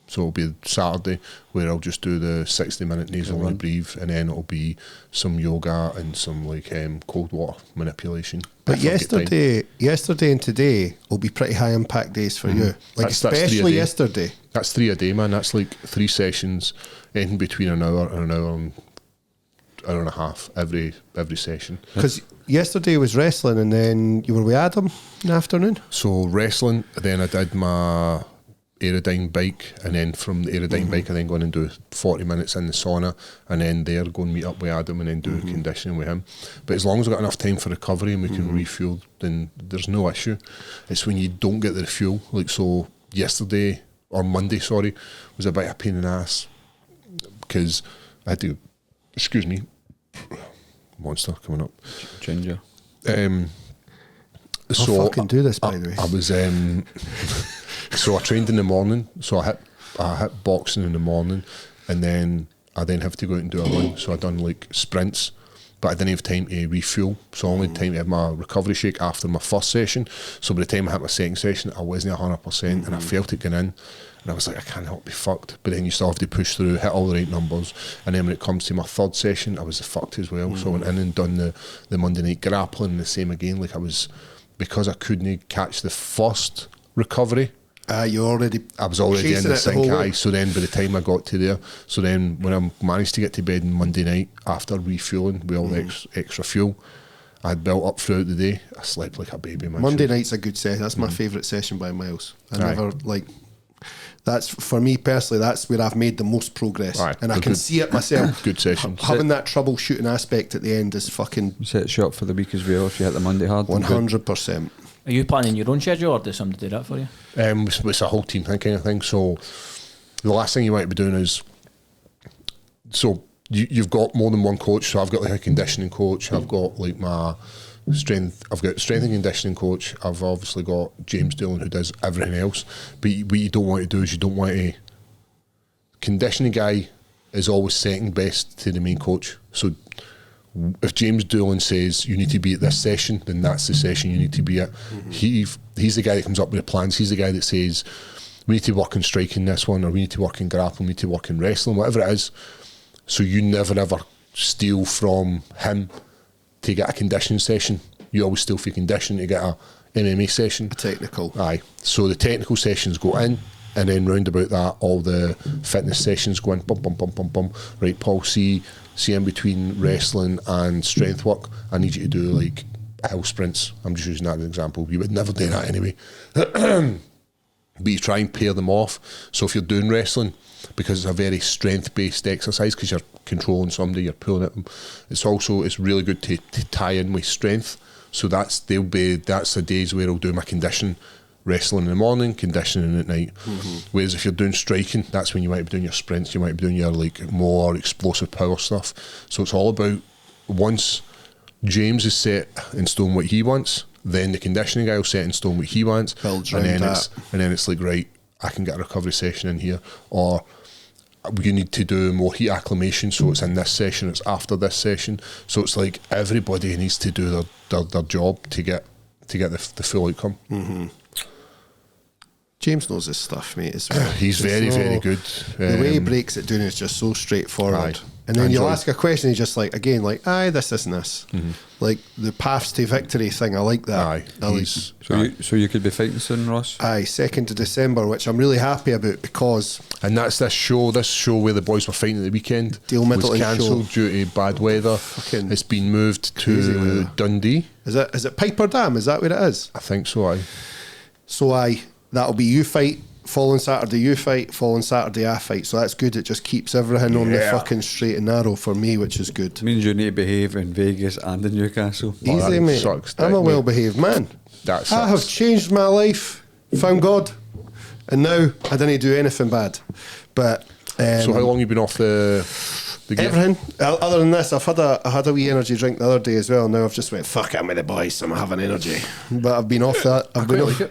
So it'll be Saturday where I'll just do the 60-minute nasal breathe, and then it'll be some yoga and some like cold water manipulation. But yesterday and today will be pretty high impact days for you. Like especially yesterday. That's 3 a day, man. That's like 3 sessions, anything between an hour and an hour and a half every session. Because yesterday was wrestling, and then you were with Adam in the afternoon. So wrestling, then I did my Aerodyne bike, and then from the Aerodyne bike I then go in and do 40 minutes in the sauna, and then there go and meet up with Adam and then do conditioning with him. But as long as I've got enough time for recovery and we can refuel, then there's no issue. It's when you don't get the fuel, like so yesterday or Monday, sorry, was a bit of a pain in the ass because I had to, excuse me, monster coming up, Ginger. So I'll fucking do this, by the way. I was so I trained in the morning, so I hit boxing in the morning, and then I have to go out and do a run. So I done like sprints, but I didn't have time to refuel, so I only had time to have my recovery shake after my first session. So by the time I hit my second session, I wasn't 100%, and I felt it going in, and I was like, I can't help be fucked. But then you still have to push through, hit all the right numbers, and then when it comes to my third session, I was fucked as well. So I went in and done the Monday night grappling, the same again. Like I was, because I couldn't catch the first recovery, I was already in the sink eye. So then by the time I got to there, so then when I managed to get to bed on Monday night after refueling with all the extra fuel I had built up throughout the day, I slept like a baby, man. Monday night's a good session. That's my favourite session by miles. That's, for me personally, that's where I've made the most progress. And I can see it myself. Good session. Having that troubleshooting aspect at the end is fucking... Set you up for the week as well if you hit the Monday hard. 100%. Are you planning your own schedule, or does somebody do that for you? It's a whole team thing kind of thing. So the last thing you want to be doing is, so you've got more than one coach. So I've got like a conditioning coach. I've got like my strength. I've got strength and conditioning coach. I've obviously got James Dillon who does everything else. But what you don't want to do is you don't want to. Conditioning guy is always second best to the main coach. So if James Doolan says you need to be at this session, then that's the session you need to be at. He's the guy that comes up with the plans. He's the guy that says we need to work on striking this one, or we need to work in grappling, we need to work in wrestling, whatever it is. So you never ever steal from him to get a conditioning session. You always steal for conditioning to get a MMA session. A technical. Aye. So the technical sessions go in, and then round about that, all the fitness sessions go in. Bum, bum, bum, bum, bum. Right, Paul, see in between wrestling and strength work, I need you to do like hill sprints. I'm just using that as an example. You would never do that anyway. But you try and pair them off. So if you're doing wrestling, because it's a very strength-based exercise, because you're controlling somebody, you're pulling at them, it's really good to tie in with strength. So that's the days where I'll do my conditioning. Wrestling in the morning, conditioning at night. Whereas if you're doing striking, that's when you might be doing your sprints, you might be doing your like more explosive power stuff. So it's all about, once James is set in stone what he wants, then the conditioning guy will set in stone what he wants, and then it's like, right, I can get a recovery session in here, or you need to do more heat acclimation, so it's in this session, it's after this session. So it's like everybody needs to do their job to get the full outcome. James knows his stuff, mate, as well. He's very good. The way he breaks it down is just so straightforward. And then you'll ask a question, he's just like, again, like, this and this. Like the paths to victory thing, I like that. So you could be fighting soon, Ross? 2nd of December, which I'm really happy about, because... And that's this show where the boys were fighting at the weekend. Dale Middleton was cancelled due to bad weather. It's been moved to weather. Dundee. Is it Piper Dam? Is that where it is? I think so, aye. So that'll be you fight, following Saturday you fight, following Saturday I fight. So that's good. It just keeps everything on the fucking straight and narrow for me, which is good. It means you need to behave in Vegas and in Newcastle. Easy, mate. I'm a well-behaved man. I have changed my life, found God, and now I didn't do anything bad. But so how long have you been off the the gear? Everything. Other than this, I had a wee energy drink the other day as well. Now I've just went, fuck it, I'm with the boys, I'm having energy. But I've been off that. I've been off.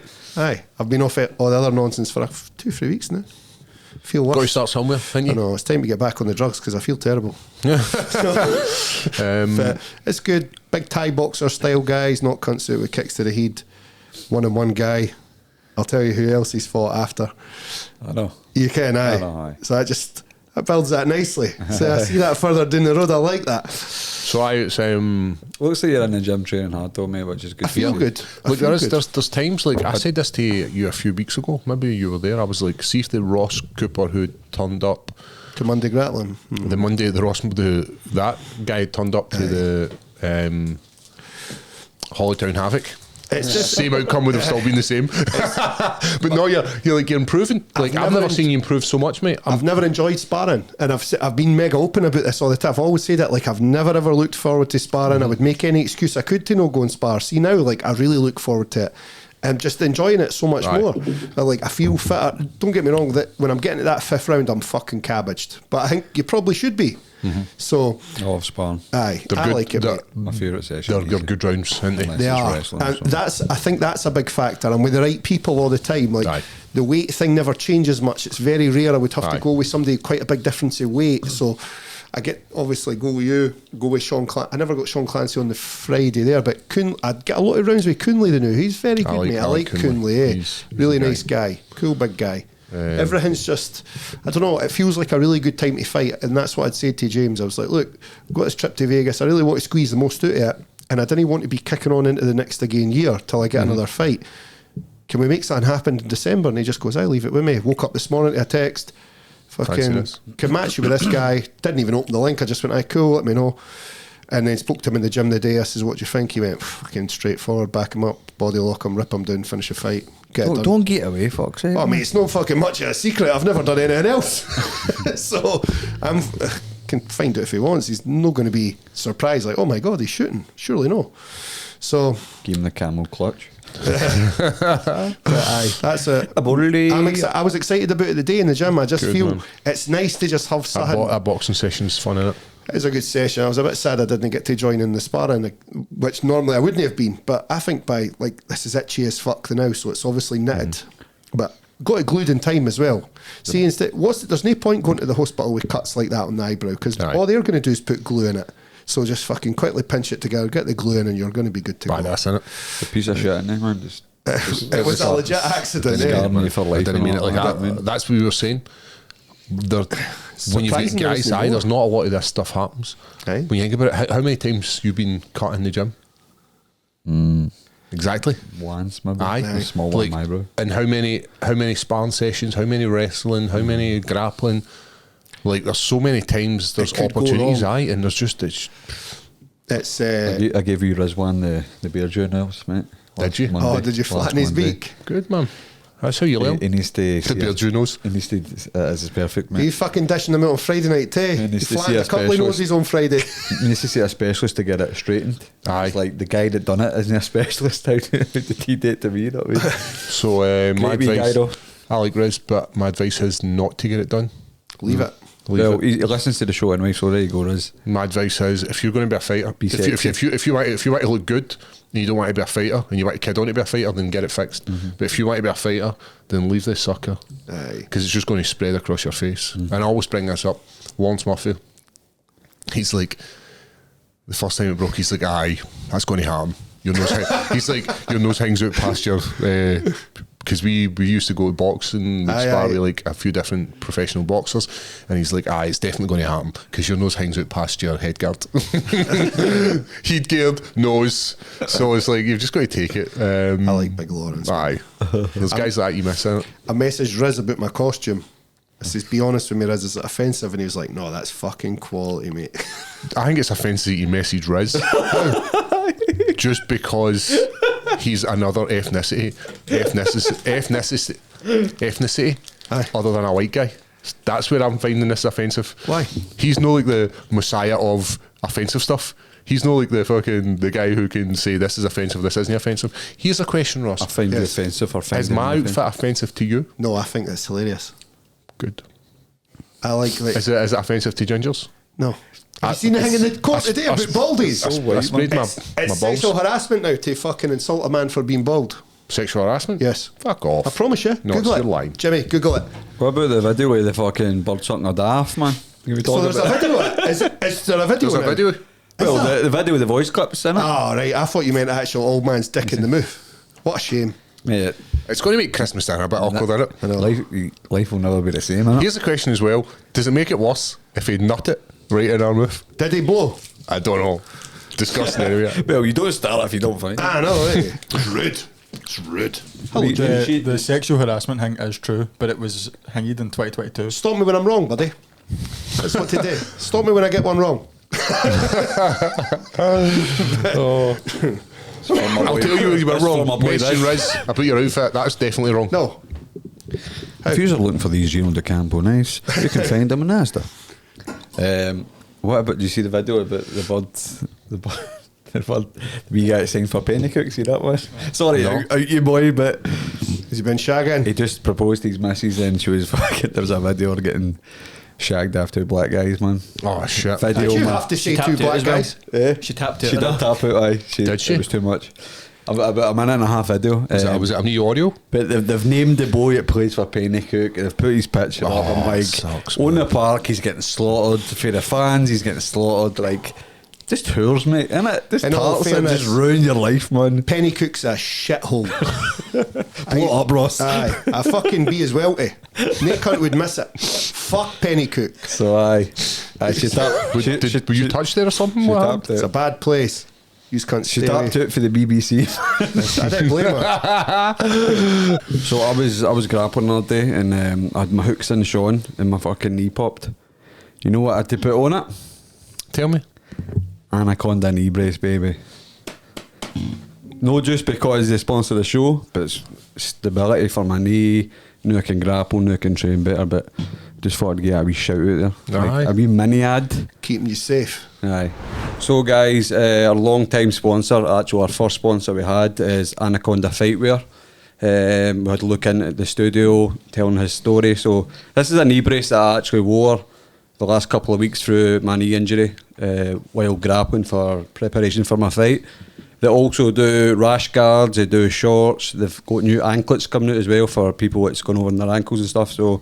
I've been off it, all the other nonsense for 2-3 weeks now. Feel worse. Got to start somewhere, haven't you? I know, it's time to get back on the drugs because I feel terrible. But it's good. Big Thai boxer style guys, not cunts out with kicks to the head. 1-on-1 guy. I'll tell you who else he's fought after. I know. You can, aye. I know, aye. So that builds that nicely. So I see that further down the road. I like that. So it's Looks like you're in the gym training hard though, mate, which is good. I feel good. Look, there's times like I said this to you a few weeks ago. Maybe you were there. I was like, see if the Ross Cooper who turned up To Monday Grappling. the Monday, that guy turned up to the Hollytown Havoc. It's just Same outcome would have still been the same. But no, you're improving. Like I've never seen you improve so much, mate. I've never enjoyed sparring, and I've been mega open about this all the time. I've always said that, like, I've never ever looked forward to sparring. I would make any excuse I could to no go and spar. See now, like, I really look forward to it. I'm just enjoying it so much more. I feel fitter. Don't get me wrong, that when I'm getting to that 5th round, I'm fucking cabbaged. But I think you probably should be. So, I love sparring. aye, They're I good. like it. They're- mate. My favourite session. They're good rounds, aren't they? They are, wrestling, and so. I think that's a big factor. I'm with the right people all the time. Like Aye. the weight thing never changes much. It's very rare I would have to Aye. go with somebody quite a big difference in weight. So I get obviously go with you, go with Sean. I never got Sean Clancy on the Friday there, but I'd get a lot of rounds with Coonley. The new, he's very good, mate. I like Coonley. He's Really a guy. nice guy, cool big guy. Everything's just, I don't know, it feels like a really good time to fight, and that's what I'd say to James. I was like, look, I've got this trip to Vegas, I really want to squeeze the most out of it, and I didn't want to be kicking on into the next again year till I get another fight. Can we make something happen in December? And he just goes, I leave it with me. Woke up this morning to a text, fucking, Fancy can match you with this guy. Didn't even open the link, I just went, aye, cool, let me know. And then spoke to him in the gym the day. I says, what do you think? He went, fucking straightforward, back him up, body lock him, rip him down, finish a fight, get it done. Don't get away, fuck's sake. Oh, mate, it's not fucking much of a secret. I've never done anything else. So I can find out if he wants. He's not going to be surprised, like, oh my God, he's shooting. Surely no. So, Give him the camel clutch. aye, that's it. I was excited about it the day in the gym. I just Good, feel man. it's nice to just have something. That boxing session's fun, innit? It was a good session. I was a bit sad I didn't get to join in the sparring, which normally I wouldn't have been. But I think this is itchy as fuck the now, so it's obviously knitted. But got it glued in time as well. See, instead, there's no point going to the hospital with cuts like that on the eyebrow because all they're going to do is put glue in it. So just fucking quickly pinch it together, get the glue in, and you're going to be good to go. That's in it. A piece of shit in there, man. It was a legit accident. scarred me for I life. didn't mean it like that. That's what we were saying. When you get Surprising guys, there's no there's not a lot of this stuff happens. Aye. When you think about it, how many times you've been cut in the gym? Exactly. Once, maybe. Aye. A small one, my bro. And how many sparring sessions? How many wrestling? How many grappling? Like there's so many times there's could go opportunities. wrong. Aye, and there's just It's I gave you Rizwan the beer journals, mate. Did you? Monday. did you Last flatten his Monday. beak? good, man. That's how you learn. He needs to The beer journals. He needs to. This is perfect, Are mate. you fucking dishing them out on Friday night too? He You needs to see flattened a a couple of specialist. noses on Friday. He needs to see a specialist to get it straightened. Aye. It's like the guy that done it isn't a specialist. How did he do it to me? You know what I mean? So my Great wee guy advice, though. I like Riz, but my advice is not to get it done. Leave it. Leave Well, it. he listens to the show anyway, so there you go, Riz. My advice is if you're going to be a fighter, Be if you want to look good and you don't want to be a fighter and you want to kid on to be a fighter, then get it fixed. But if you want to be a fighter, then leave this sucker Aye. because it's just going to spread across your face. And I always bring this up. Lawrence Murphy, he's like, the first time it broke, he's like, aye, that's going to harm. Your nose, he's like, your nose hangs out past your. Because we used to go to boxing, we'd spar with like a few different professional boxers, and he's like, it's definitely going to happen because your nose hangs out past your head guard. Heat geared, nose. So it's like, you've just got to take it. I like Big Lawrence. Aye. There's guys like that you miss out. I messaged Riz about my costume. I says, be honest with me, Riz, is it offensive? And he was like, no, that's fucking quality, mate. I think it's offensive that you message Riz just because he's another ethnicity Aye. other than a white guy. That's where I'm finding this offensive. Why? He's not like the messiah of offensive stuff. He's not like the guy who can say this is offensive, this isn't offensive. Here's a question, Ross. I find you Yes. offensive or Is finding my anything. outfit offensive to you? No, I think that's hilarious. Good. I like Is it offensive to Gingers? No. Have you seen the thing in the court today about baldies? I sprayed my It's balls. sexual harassment now to fucking insult a man for being bald. Sexual harassment? Yes. Fuck off. I promise you. No, Google it's it. your line. Jimmy, Google it. What about the video with the fucking bird sucking her daft, man? Can we So talk there's a about video. Is there a video? There's a now? video. Well, the video with the voice clips in it. Oh, right. I thought you meant actual old man's dick in the mouth. What a shame. Mate, It's going to make Christmas dinner a bit awkward, isn't it? I know. life will never be the same, innit? Here's the question as well. Does it make it worse if he nut it right in our mouth? Did he blow? I don't know. Disgusting anyway. Well, you don't start if you don't find it. I know, eh? It's rude. It's rude. Hello, Wait, Jimmy. The sexual harassment thing is true, but it was hanged in 2022. Stop me when I'm wrong, buddy. That's what to do. Stop me when I get one wrong. I'll tell you when you were That's for my wrong. boy, Mention Riz. Riz about your outfit. That's definitely wrong. No. If you're looking for these Gino De Campo nice, you can find them in Asda. What about, do you see the video about the bird, the wee guy that sings for penny cooks? See that one? Sorry, No. out you boy, but Has he been shagging? he just proposed to his missus and she was fucking, there was a video of her getting shagged after black guys, man. Oh, shit. Video, Did you man. have to say She two tapped it black as well. guys? She tapped it. She did tap out, aye. Did she? It was too much. About a minute and a half video. Was it a new audio? But they've named the boy that plays for Pennycook. They've put his picture up. I'm like, sucks, on man. the park, he's getting slaughtered. For the fans, he's getting slaughtered. Like, just whores, mate, innit? Just In all tarts that fairness- just ruin your life, man. Penny Cook's a shithole. Blow it up, Ross. Aye, a fucking B as well, eh? Nick Cunt would miss it. Fuck Penny Cook. So, aye. She tapped. Were you touched there or something? She What tapped happened? It's a it. bad place. You can't She stay tapped away. it for the BBC. I didn't blame her. So I was grappling the other day and I had my hooks in Sean and my fucking knee popped. You know what I had to put on it? Tell me. Anaconda knee brace, baby. No just because they sponsor the show, but it's stability for my knee. Now I can grapple, now I can train better, but just thought I'd get a wee shout out there. Aye. Like a wee mini ad. Keeping you safe. Aye. So guys, our long time sponsor, actually our first sponsor we had is Anaconda Fightwear. We had a look in at the studio, telling his story. So this is a knee brace that I actually wore the last couple of weeks through my knee injury while grappling for preparation for my fight. They also do rash guards, they do shorts, they've got new anklets coming out as well for people that's going over in their ankles and stuff. So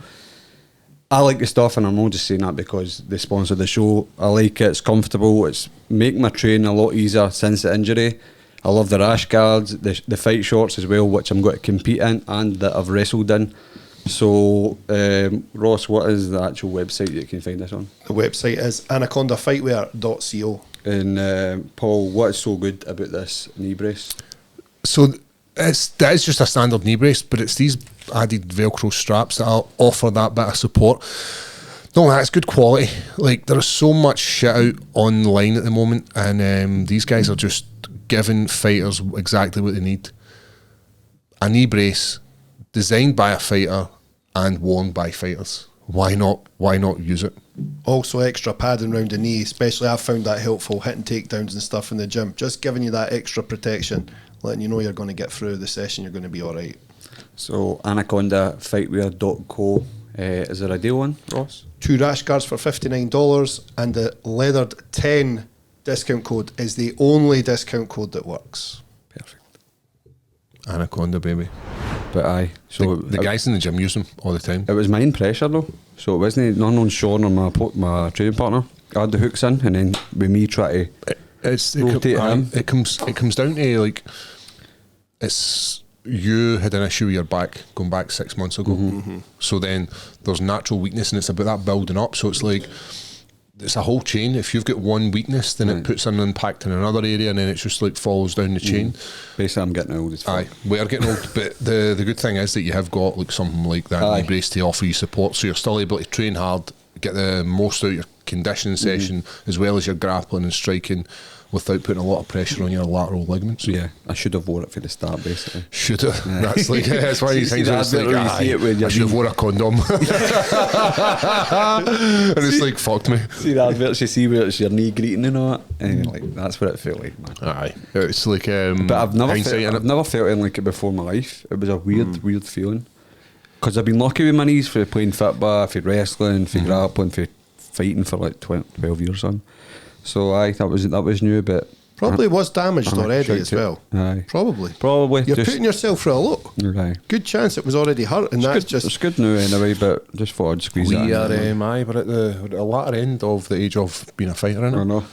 I like the stuff, and I'm not just saying that because they sponsor the show. I like it, it's comfortable, it's making my training a lot easier since the injury. I love the rash guards, the fight shorts as well, which I'm going to compete in and that I've wrestled in. So, Ross, what is the actual website that you can find this on? The website is anacondafightwear.co. And Paul, what is so good about this knee brace? So that is just a standard knee brace, but it's these added Velcro straps that offer that bit of support. No, that's good quality. Like, there is so much shit out online at the moment, and these guys are just giving fighters exactly what they need. A knee brace designed by a fighter and worn by fighters. Why not? Why not use it? Also extra padding around the knee, especially I've found that helpful, hitting takedowns and stuff in the gym. Just giving you that extra protection, letting you know you're going to get through the session, you're going to be alright. So, anacondafightwear.co. Is there a deal on, Ross? 2 rash guards for $59, and the leathered 10 discount code is the only discount code that works. Perfect. Anaconda, baby. But aye, so The guys in the gym use them all the time. it was mind pressure though. So it wasn't none on Sean or my training partner. I had the hooks in, and then with me try to rotate him. It comes down to, like, it's you had an issue with your back going back 6 months ago. So then there's natural weakness, and it's about that building up. So it's like, it's a whole chain. If you've got one weakness, then it puts an impact in another area, and then it just like follows down the chain. Basically, I'm getting old as fuck. Aye, we are getting old, but the good thing is that you have got like something like that Aye. knee brace to offer you support, so you're still able to train hard, get the most out of your conditioning session, as well as your grappling and striking, without putting a lot of pressure on your lateral ligaments. Yeah, I should have wore it for the start, basically. Should have. That's like, that's why you See think that it's like, bit where you see it when I you're should have being- worn a condom. And it's like, fucked me. See the adverts you see where it's your knee greeting and all that, and you're like, that's what it felt like, man. Aye, it's like But I've never hindsight, felt, innit? I've never felt anything like it before in my life. It was a weird feeling. Because I've been lucky with my knees for playing football, for wrestling, for grappling, for fighting for like 12 years on. So aye, that was new, but Probably was damaged Aye, already shout as it. well. Aye. Probably. probably You're just, putting yourself through a lot. aye. Good chance it was already hurt, and that's It's good now anyway, but just thought I'd squeeze We that are, in. we're at the latter end of the age of being a fighter, I innit? know.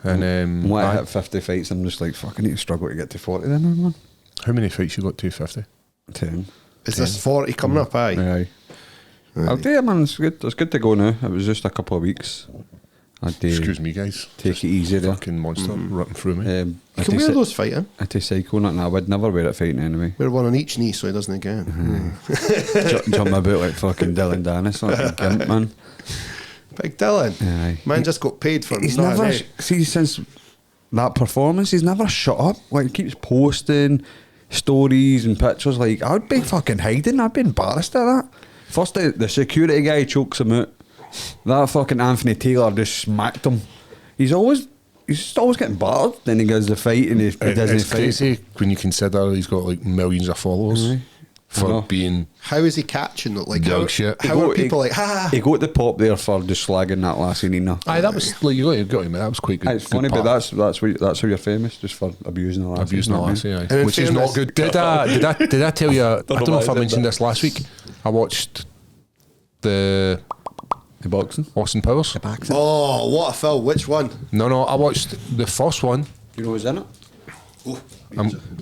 And When I aye. hit 50 fights, I'm just like, fuck, I need to struggle to get to 40 then, man. How many fights you got to 50? 10. Is this 40 coming up? Aye. Aye. I'll tell you, man, it's good. It's good to go now. It was just a couple of weeks. I'd Excuse me, guys. take it easy there. Fucking monster ripping through me. You can wear those fighting. I take cycle, not now. I would never wear it fighting anyway. Wear one on each knee so he doesn't again. Jump about like fucking Dylan Dennis, like gimp, man. Big Dylan. Aye. Man just got paid for He's nothing, never eh? see since that performance. He's never shut up. Like he keeps posting stories and pictures. Like I'd be fucking hiding. I'd be embarrassed at that. First, the security guy chokes him out. That fucking Anthony Taylor just smacked him. He's just always getting battered. Then he goes the fight and he doesn't It's fight. crazy when you consider he's got like millions of followers I know. for being How is he catching it? Like, Dog how, shit. how are people like, ha? He got the pop there for just slagging that lassie Nina. Aye, that was like you got to admit that was quite good. It's funny, but that's how you're famous, just for abusing the lassie. abusing the not me. lassie, aye. And in Which is not fairness- good. Did I tell you? I don't know if I mentioned this last week. I watched the boxing. Austin Powers. Oh, what a film. Which one? No, I watched the first one. You know who's in it? Oh,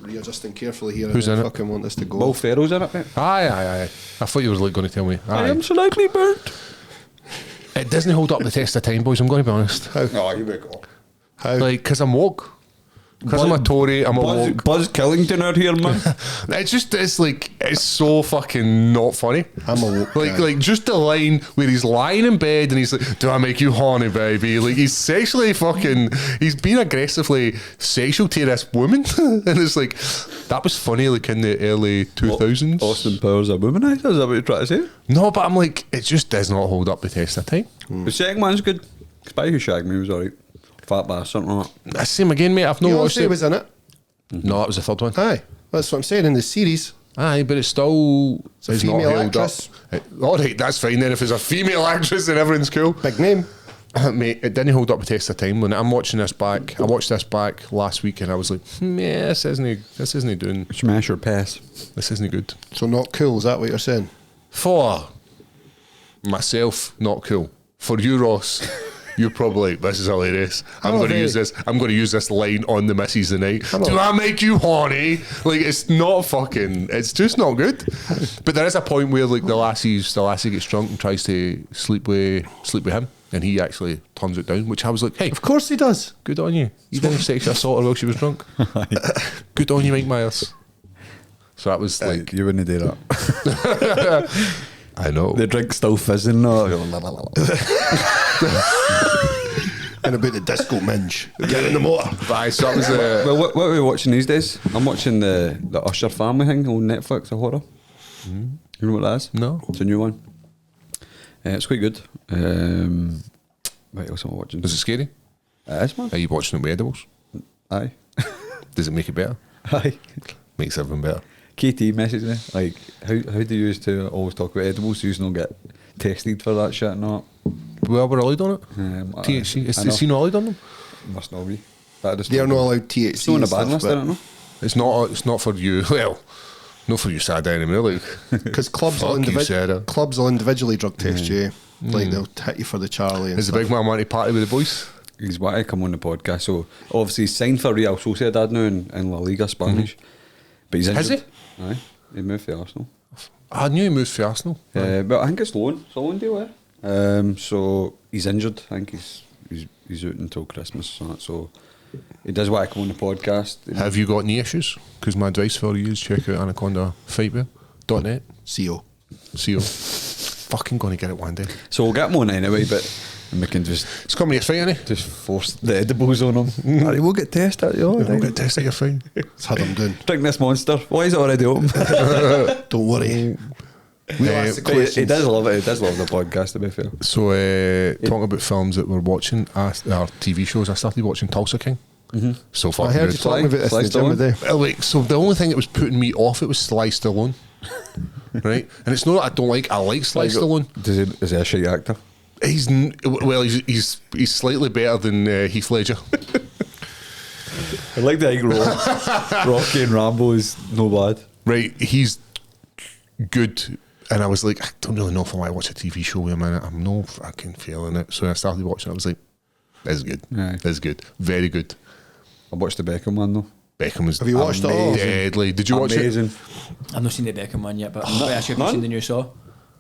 readjusting carefully here. Who's I in it? fucking want this to go. Will Ferrell's in it, mate. Aye. I thought you were like going to tell me. Aye. slightly burnt. It doesn't hold up the test of time, boys. I'm going to be honest. Oh, you would go. How? Like, because I'm woke. Because I'm a Tory, I'm a woke. Buzz Killington out here, man. It's so fucking not funny. I'm a woke guy. like just the line where he's lying in bed and he's like, "Do I make you horny, baby?" Like he's he's being aggressively sexual to this woman, and it's like that was funny, like in the early 2000s. Austin Powers a womanizer, is that what you're trying to say? No, but I'm like, it just does not hold up the test of time. The second one's good. Spy Who Shagged Me was alright. Fat bass, something like that. That's same again, mate. I've not watched Beyonce it. was in it. No, that was the third one. Aye. That's what I'm saying in the series. Aye, but it's still a female actress. All right, that's fine then. If it's a female actress, then everyone's cool. Big name. Mate, it didn't hold up the test of time. When I'm watching this back, I watched this back last week, and I was like, "Yeah, this isn't doing. Smash or pass. This isn't good." So not cool, is that what you're saying? For myself, not cool. For you, Ross, you're probably like, this is hilarious. I'm going to use this. I'm going to use this line on the missus tonight. Do I make you horny? Like it's not fucking. It's just not good. But there is a point where like the lassie gets drunk and tries to sleep with him, and he actually turns it down. Which I was like, hey, Of course he does. good on you. You didn't sexually assault her while she was drunk. Good on you, Mike Myers. So that was like, You wouldn't do that. I know. The drink's still fizzing. No. And about the disco minge. Get in the motor. But so that was Well, what are we watching these days? I'm watching the Usher family thing on Netflix, a horror. You know what that is? No. It's a new one. It's quite good. What else am I watching? Was it scary? It is, man. Are you watching it with edibles? Aye. Does it make it better? Aye. Makes everything better. KT messaged me, like, how do you used to always talk about edibles? You don't get tested for that shit, not? Well, we're allowed on it. I THC. Is know. he not allowed on them? Must not be. But I just They're don't not know. allowed THC. It's not on and the ban stuff, list, I but- don't know. It's not for you. Well, not for you, sad anymore. Like, Because clubs will, Fuck you, Sarah. clubs will individually drug test you. Like they'll hit you for the Charlie and is the stuff. big man want to party with the boys? He's wanted to come on the podcast, so obviously he's signed for Real Sociedad now in La Liga Spanish. But he's Has injured. Aye, he moved to Arsenal. I knew he moved for Arsenal. But I think it's loan. It's a loan deal, so he's injured. I think he's out until Christmas. So he does want to come on the podcast. Have you got any issues? Because my advice for you is check out Anaconda Fightwear.net. CO. CO. Fucking going to get it one day. So we'll get him on anyway, but we can just It's coming to your fight, innit? just force the edibles on him. Aye, we'll get tested. We'll get tested your fight. Let's have them doing. Drink this monster. Why is it already open? Don't worry. We'll ask the But he questions. does love it. He does love the podcast, to be fair. So, talking about films that we're watching, our TV shows, I started watching Tulsa King. So fucking I heard good. you talking about this in the Sly gym today. Well, like, so the only thing that was putting me off it was Sly Stallone, right? And it's not that I don't like. I like Sly Stallone. Is he a shite actor? He's slightly better than Heath Ledger. I like the Rocky and Rambo is no bad. Right, he's good. And I was like, I don't really know if I want to watch a TV show with him in it. I'm no fucking feeling it. So I started watching it. I was like, this is good. Aye. This is good. Very good. I watched the Beckham one though. Beckham was Have you watched it all? deadly. Did you watch Amazing. it? I've not seen the Beckham one yet, but I'm not actually none? seen the new Saw.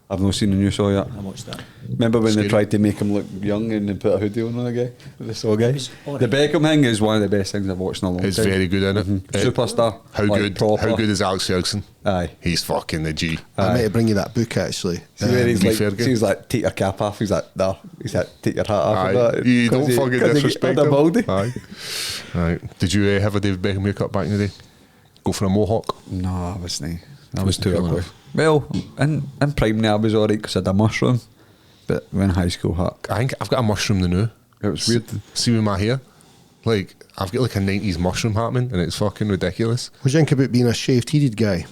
I've not seen the new Saw yet. I watched that. Remember when Scary. they tried to make him look young and they put a hoodie on the guy? The Saw guy? was alright. The Beckham thing is one of the best things I've watched in a long It's time. very good in it. Superstar. How like, good? proper. How good is Alex Ferguson? Aye. He's fucking the G. I meant to bring you that book actually. See where he's Lee like, Ferguson. he's like, take your cap off. He's like, no. He's like, take your hat off. Aye. and that. You don't 'Cause he- fucking 'cause he disrespect got him. the baldy. Aye. Right. Did you have a David Beckham haircut back in the day? Go for a mohawk? No, I wasn't. I was Wasn't too cool ugly. enough. Well, in prime now I was alright because I had a mushroom. But when high school hit, I think I've got a mushroom the new. it was weird. See with my hair? Like, I've got like a 90s mushroom happening and it's fucking ridiculous. What do you think about being a shaved-headed guy?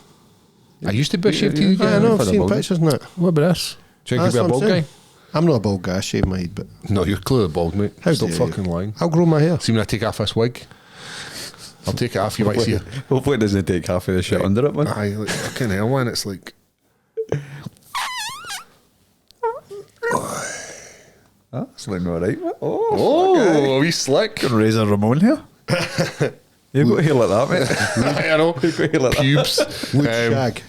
I used to be a shaved head I know, for I've the seen bald. pictures and that. What about this? Do you think That's you'd be a what bald I'm guy? saying. I'm not a bald guy, I shave my head, but No, you're clearly bald, mate. How Stop dare you. fucking lying. I'll grow my hair. See when I take off this wig? I'll take it off, you might see it. Hopefully it doesn't take half of the shit under it, man. Aye, like, fucking hell, man. It's like, That's looking alright, man. oh, are we slick? Razor Ramon here. You've got hair like that, mate. I know. You've got hair like that. Pubes. Wood shag.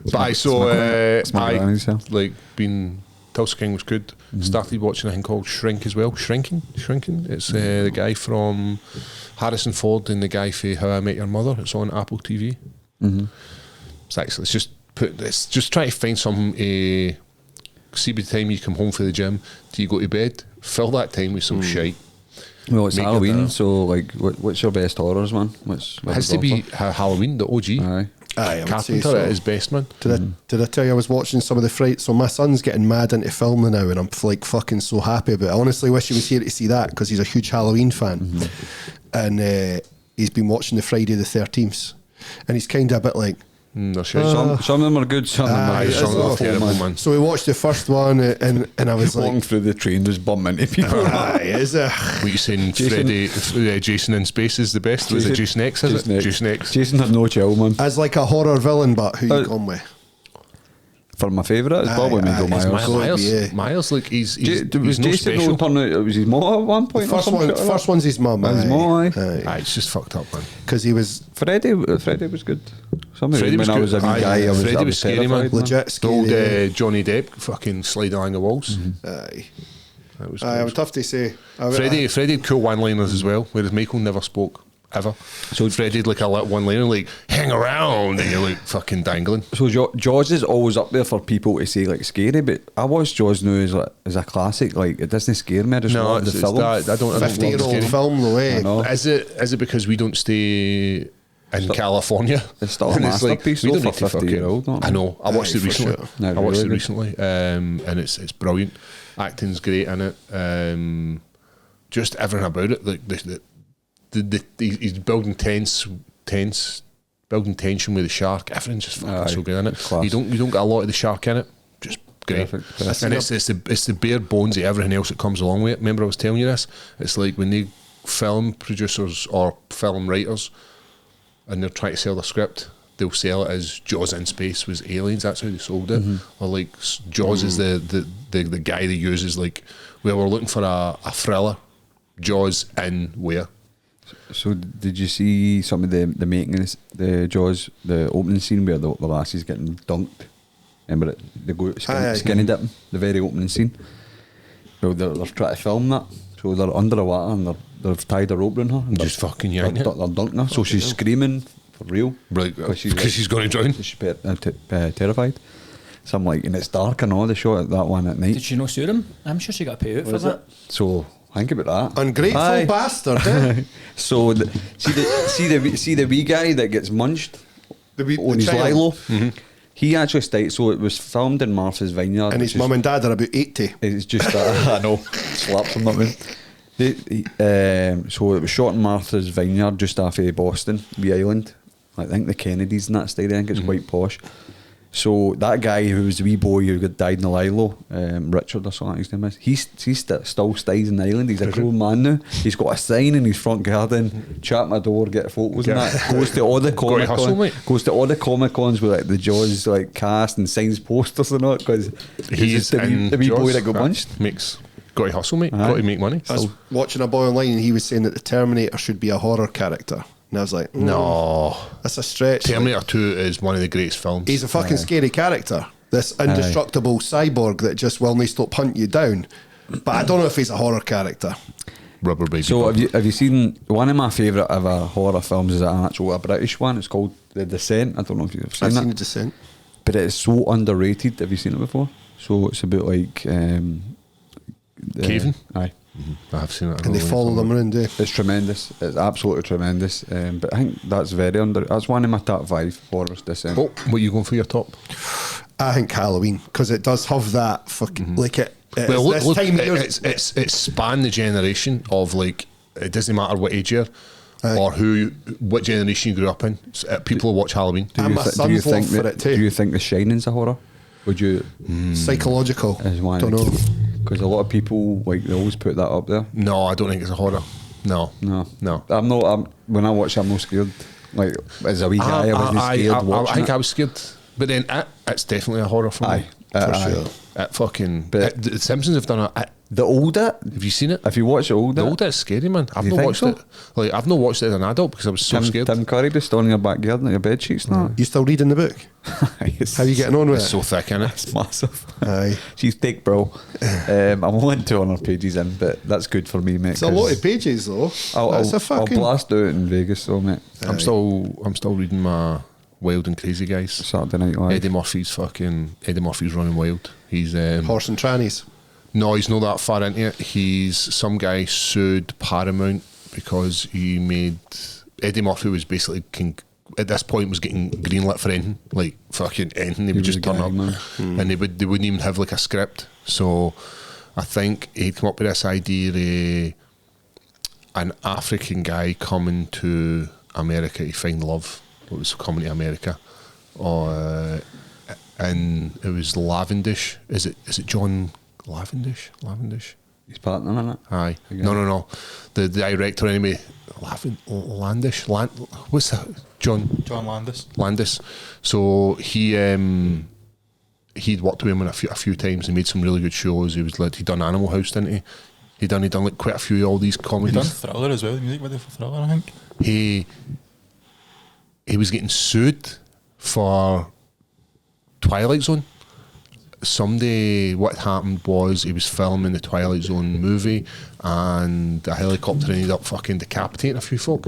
But I saw, it's my I granny's hair. like been Tulsa King was good. Started watching a thing called Shrink as well. Shrinking. It's the guy from Harrison Ford and the guy for How I Met Your Mother. It's on Apple TV. It's excellent. It's just trying to find something. See, by the time you come home from the gym, do you go to bed? Fill that time with some shite. Well, it's Make it Halloween, better. so like, what's your best horrors, man? What's It has to be Halloween, the OG. Aye. Aye, I would say Carpenter so. at his best, man. Did I tell you I was watching some of the Fright? So my son's getting mad into filming now, and I'm like fucking so happy about it. I honestly wish he was here to see that because he's a huge Halloween fan, and he's been watching the Friday the 13th, and he's kind of a bit like. No shit. Some of them are good, some of them Aye, are it's Some of them are awful, terrible, man. man. So we watched the first one, and I was walking like, through the train, just bumping into people. "Aye, is it?" What you saying? Jason- Jason in Space is the best. Was it Jason X? Is it Jason X? Jason had no chill, man. As like a horror villain, but who you going with? For my favourite, it's probably Aye, Michael aye, it's Myers. Myers. Myers, Yeah. Myers, like he's Was no Jason special. turn out? Was his mom at one point? or First some one, shit like first that? one's his mum. His mum, aye. Aye, it's just fucked up, man. Because he was Freddy was good. Somebody Freddie was when I good. was a wee Aye, guy, I was, Freddie I was was scary, man. terrified, legit The old scary. Johnny Depp fucking sliding along the walls. Aye, That was aye, it cool. was tough to say. Freddie had cool one-liners as well, whereas Michael never spoke ever. So Freddie had like a little one-liner, like "hang around," and you're like fucking dangling. So Jaws is always up there for people to say like scary, but I watch Jaws now as a classic. Like it doesn't scare me. I just love the film. I don't. 50-year-old scary. film, the way. I know. Is it because we don't stay in California? It's still a And masterpiece, we though, don't need for to 50 fucking. year old, not I know. I watched Aye, it for recently. sure. No, I watched really it recently, and it's brilliant. Acting's great in it. Just everything about it. Like he's building building tension with the shark. Everything's just fucking Aye, so good in it. class. You don't get a lot of the shark in it. Just great. Perfect. And it's the bare bones of everything else that comes along with it. Remember I was telling you this? It's like when they film producers or film writers and they're trying to sell the script, they'll sell it as Jaws in space was aliens. That's how they sold it. Or like Jaws is the guy that uses like, well, we're looking for a thriller. Jaws in where? So did you see some of the making of the Jaws, the opening scene where the lassie's getting dunked? Remember it? They go skinny dipping, the very opening scene. So they're trying to film that. So they're under the water and they've tied a rope around her. And Just fucking they're yanking it. dunking her. So she's screaming for real. Right, Because because she's going to drown. She's terrified. So I'm like, and it's dark and all, they shot that one at night. Did she not sue him? I'm sure she got paid out for that. So think about that. Ungrateful Aye. bastard. Eh? So see the wee guy that gets munched on his child. lilo. He actually stayed. So it was filmed in Martha's Vineyard, And his mum and dad are about 80. It's just I know slaps him that man. So it was shot in Martha's Vineyard, just off of Boston, wee island. I think the Kennedys and that style. I think it's quite posh. So that guy who was the wee boy who got died in the Lilo, Richard or something his name is, he's still stays in the island. He's a grown man now. He's got a sign in his front garden, chat my door, get photos and that. Goes to all the Comic Cons with like the Jaws like cast and signs posters and all, because he's the wee boy that got punched. Got to hustle, mate. Got to make money. I was watching a boy online and he was saying that the Terminator should be a horror character. And I was like, no, that's a stretch. Terminator 2 is one of the greatest films. He's a fucking scary character. This indestructible cyborg that just will not stop hunting you down. But I don't know if he's a horror character. Rubber baby. So have you seen one of my favourite ever horror films? Is a British one. It's called The Descent. I don't know if you've seen I've it. seen The Descent, but it's so underrated. Have you seen it before? So it's about like Caving. Aye. I have seen it. and they follow them around. It's tremendous. It's absolutely tremendous. But I think that's very that's one of my top 5 horrors. Descent. Oh, what are you going for your top? I think Halloween, because it does have that fucking like it. Well, this look, time of year- it's spanned the generation of like, it doesn't matter what age you're or what generation you grew up in. People watch Halloween. And my son's love for it too. Do you think The Shining's a horror? Would you? Psychological. Is one. Don't know. Because a lot of people like they always put that up there. No, I don't think it's a horror. No. I'm not. When I watch it, I'm not scared. Like as a wee guy, I wasn't scared watching I think it. I was scared, but then it's definitely a horror film. Aye, For sure. It fucking. But- The Simpsons have done it. The older, Have you seen it? if you watch the older, The older is scary, man. I've You not think watched so? it. Like I've not watched it as an adult because I was so scared. Tim Curry just stood in your backyard in your bed sheets now. You still reading the book? How are you getting on with It's it? so thick, innit? It's massive. Aye. She's thick, bro. I'm only 200 pages in, but that's good for me, mate. It's a lot of pages though. That's a I'll fucking. blast out in Vegas, though, mate. I'm still reading my Wild and Crazy Guys. Saturday Night Live. Eddie Murphy's running wild. He's Horse and trannies. no, he's not that far into it. He's some guy sued Paramount because he made Eddie Murphy was basically at this point was getting greenlit for anything, like fucking anything. He would was just a turn gag up, man. and they wouldn't even have like a script. So I think he'd come up with this idea of an African guy coming to America to find love. What was coming to America? And it was Lavendish. Is it John Lavendish? His partner in it. Aye. Okay. No. The director anyway. Landis. What's that? John Landis. So he'd worked with him a few times and made some really good shows. He'd done Animal House, didn't he? He'd done like quite a few of all these He comedies. done Thriller as well, the music video for Thriller, I think. He was getting sued for Twilight Zone. What happened was he was filming the Twilight Zone movie and a helicopter ended up fucking decapitating a few folk.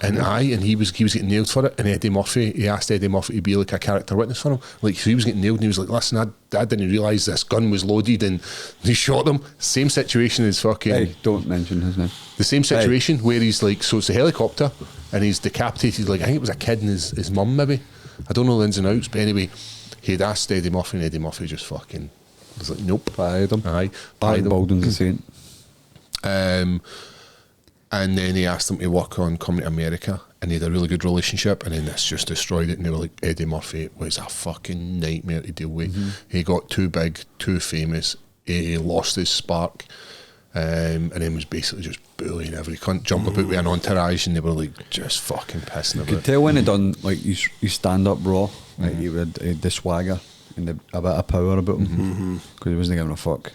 And he was getting nailed for it. And he asked Eddie Murphy to be like a character witness for him. Like, so he was getting nailed and he was like, listen, I didn't realise this gun was loaded and he shot them. Same situation as fucking... Hey, don't mention his name. The same situation where he's like, so it's a helicopter and he's decapitated, like I think it was a kid and his mum maybe. I don't know the ins and outs, but anyway, he'd asked Eddie Murphy and Eddie Murphy just fucking was like, nope. Fired him. Aye. Barry Pied him. Baldwin's a saint. And then he asked him to work on Coming to America and they had a really good relationship and then this just destroyed it and they were like, Eddie Murphy was a fucking nightmare to deal with. He got too big, too famous, he lost his spark. And then was basically just bullying every cunt, jumped about with an entourage and they were like just fucking pissing about Could it. tell when he done like you stand up raw, like he would the swagger and a bit of power about him because he wasn't giving a fuck.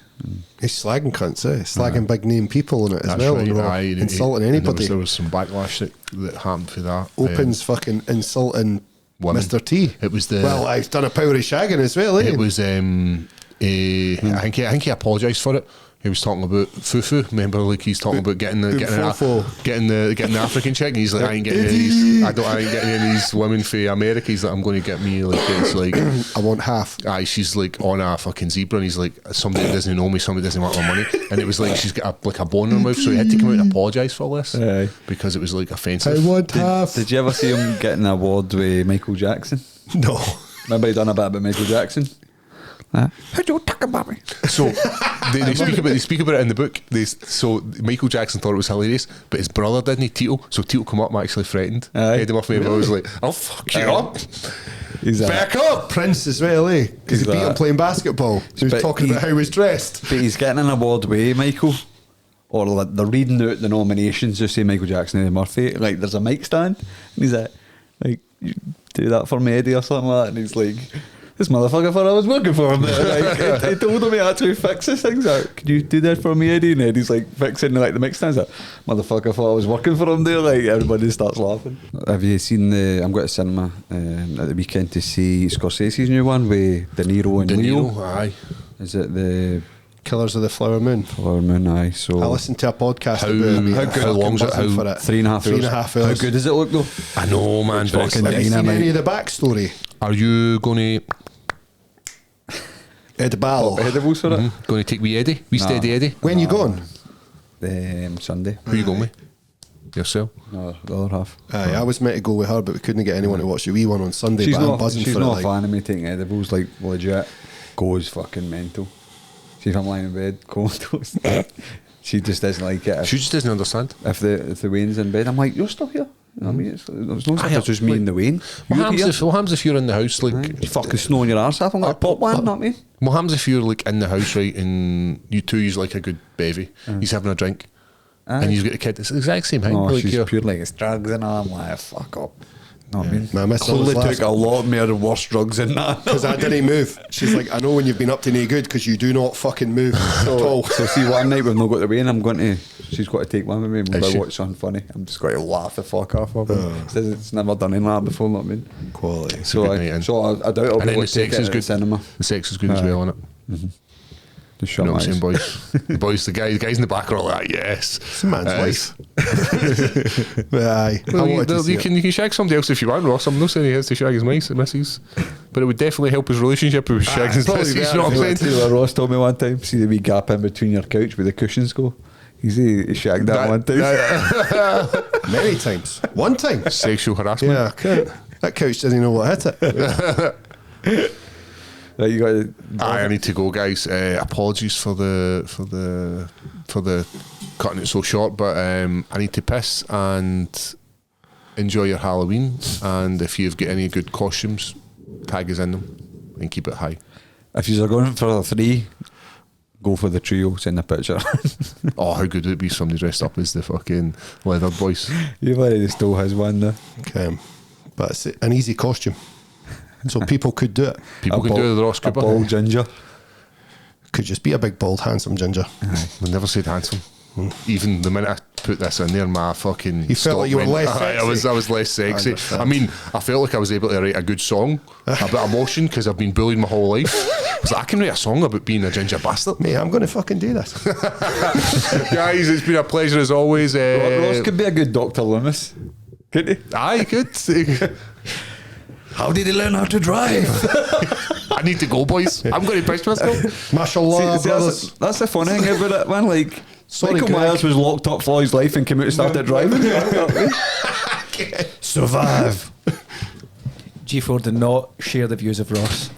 He's slagging cunts, slagging big name people in it as That's well. right, and aye, insulting and anybody. There was some backlash that happened for that. Opens fucking insulting women. Mr. T. It was the... Well, I've done a power of shagging as well, eh? It was... I think he apologised for it. He was talking about fufu. Remember, like he's talking about getting the African chick. And he's like, I ain't getting any of these. I ain't getting any of these women for America. He's like, I'm going to get me like it's like I want half. Aye, she's like on a fucking zebra, and he's like, somebody that doesn't know me, somebody doesn't want my money, and it was like she's got a bone in her mouth, so he had to come out and apologise for all this because it was like offensive. I want half. Did you ever see him get an award with Michael Jackson? No. Remember he done a bit about Michael Jackson? How do you talk about me? So they speak about it in the book. So Michael Jackson thought it was hilarious, but his brother didn't. Tito. So Tito come up and actually threatened Eddie Murphy. I was like, I'll fuck you up. He's Back up! Prince as well, eh? Because he He's beat him that. playing basketball. He was But talking about how he was dressed. But he's getting an award way, Michael. Or like, they're reading out the nominations, just say Michael Jackson, Eddie Murphy. Like, there's a mic stand, and he's like, you do that for me, Eddie, or something like that. And he's like, this motherfucker thought I was working for him. Like, he told him he actually fixes things out. Can you do that for me, Eddie? And Eddie's like fixing like the mic stands. Like, motherfucker thought I was working for him there. Like, everybody starts laughing. Have you seen I'm going to cinema at the weekend to see Scorsese's new one with De Niro and De Leo. Niro, aye. Is it the Killers of the Flower Moon. Flower Moon? Aye. So I listened to a podcast How- about it. how long's it? Buzzing How- for it. 3.5 hours. 3.5 hours. How good does it look though? I know, man. But fucking Have you seen dynamite. any of the backstory? are you going Ed Ball. Edibles for it? to take wee Eddie? Wee steady Eddie? When you going? Sunday. Who you going with? Yourself? No, the other half. Aye, I was meant to go with her, but we couldn't get anyone to watch the wee one on Sunday. She's but I'm not. buzzing She's for not it. a fan of me taking edibles. Like legit, goes fucking mental. See if I'm lying in bed, comatose. She just doesn't like it. She just doesn't understand. If the Wayne's in bed, I'm like, you're still here. You know what I mean, it's no as if Aye, it's just me like, and the Wayne. What You're happens, here. what happens if you're in the house, like... You fucking snowing your arse off. I'm like, pop one, not me. What happens if you're like in the house, right, and you two use like a good bevy, he's having a drink, and you've got the kid, it's the exact same thing. Oh, like, she's you're- pure like it's drugs and all. I'm like, fuck up. Know what I mean? My missus Clearly was took a lot more worse drugs than that. Because I didn't move. She's like, I know when you've been up to no good because you do not fucking move at all. So see, one night we've not got the Wayne, I'm going to. She's got to take one with me. We'll Is go she? watch something funny. I'm just going to laugh the fuck off of her. It's never done anything like that before. Know what I mean? Quality. So good night in. I doubt I'll And be then able the to take sex it is at good. the cinema. The sex is good as Aye. well, innit? Just You shut know my what I'm saying, eyes. boys? The boys, the guys in the back are all like, yes. It's a man's life. But aye. Well, I wanted to see you it. can shag somebody else if you want, Ross. I'm not saying he has to shag his missus, but it would definitely help his relationship if he was shagging his probably missus. better You know what I'm if he saying? See what Ross told me one time. See the wee gap in between your couch where the cushions go. He shagged that one time. Many times. One time. Sexual harassment. Yeah, I can't. That couch doesn't know what hit it. Right, you got to. I need to go, guys. Apologies for the cutting it so short, but I need to piss and enjoy your Halloween. And if you've got any good costumes, tag us in them and keep it high. If you're going for the 3, go for the trio. Send a picture. Oh, how good would it be if somebody dressed up as the fucking leather boys? You've already stole his one there. Okay. But it's an easy costume. So people could do it. People can do the Ross A Cooper. bald ginger. Could just be a big, bald, handsome ginger. We never said handsome. Even the minute I put this in there, my fucking You felt like you were less I was less sexy. understand. I mean, I felt like I was able to write a good song about emotion because I've been bullied my whole life. I was like, I can write a song about being a ginger bastard. Mate, I'm going to fucking do this. Guys, it's been a pleasure as always. Ross could be a good Dr. Loomis. Couldn't he? Aye, good. How did he learn how to drive? I need to go, boys. I'm going to piss myself. Mashallah, See, brothers. that's the funny thing about it, man. Like, Sorry, Michael Greg. Myers was locked up for his life and came out and started driving. Survive. G4 did not share the views of Ross.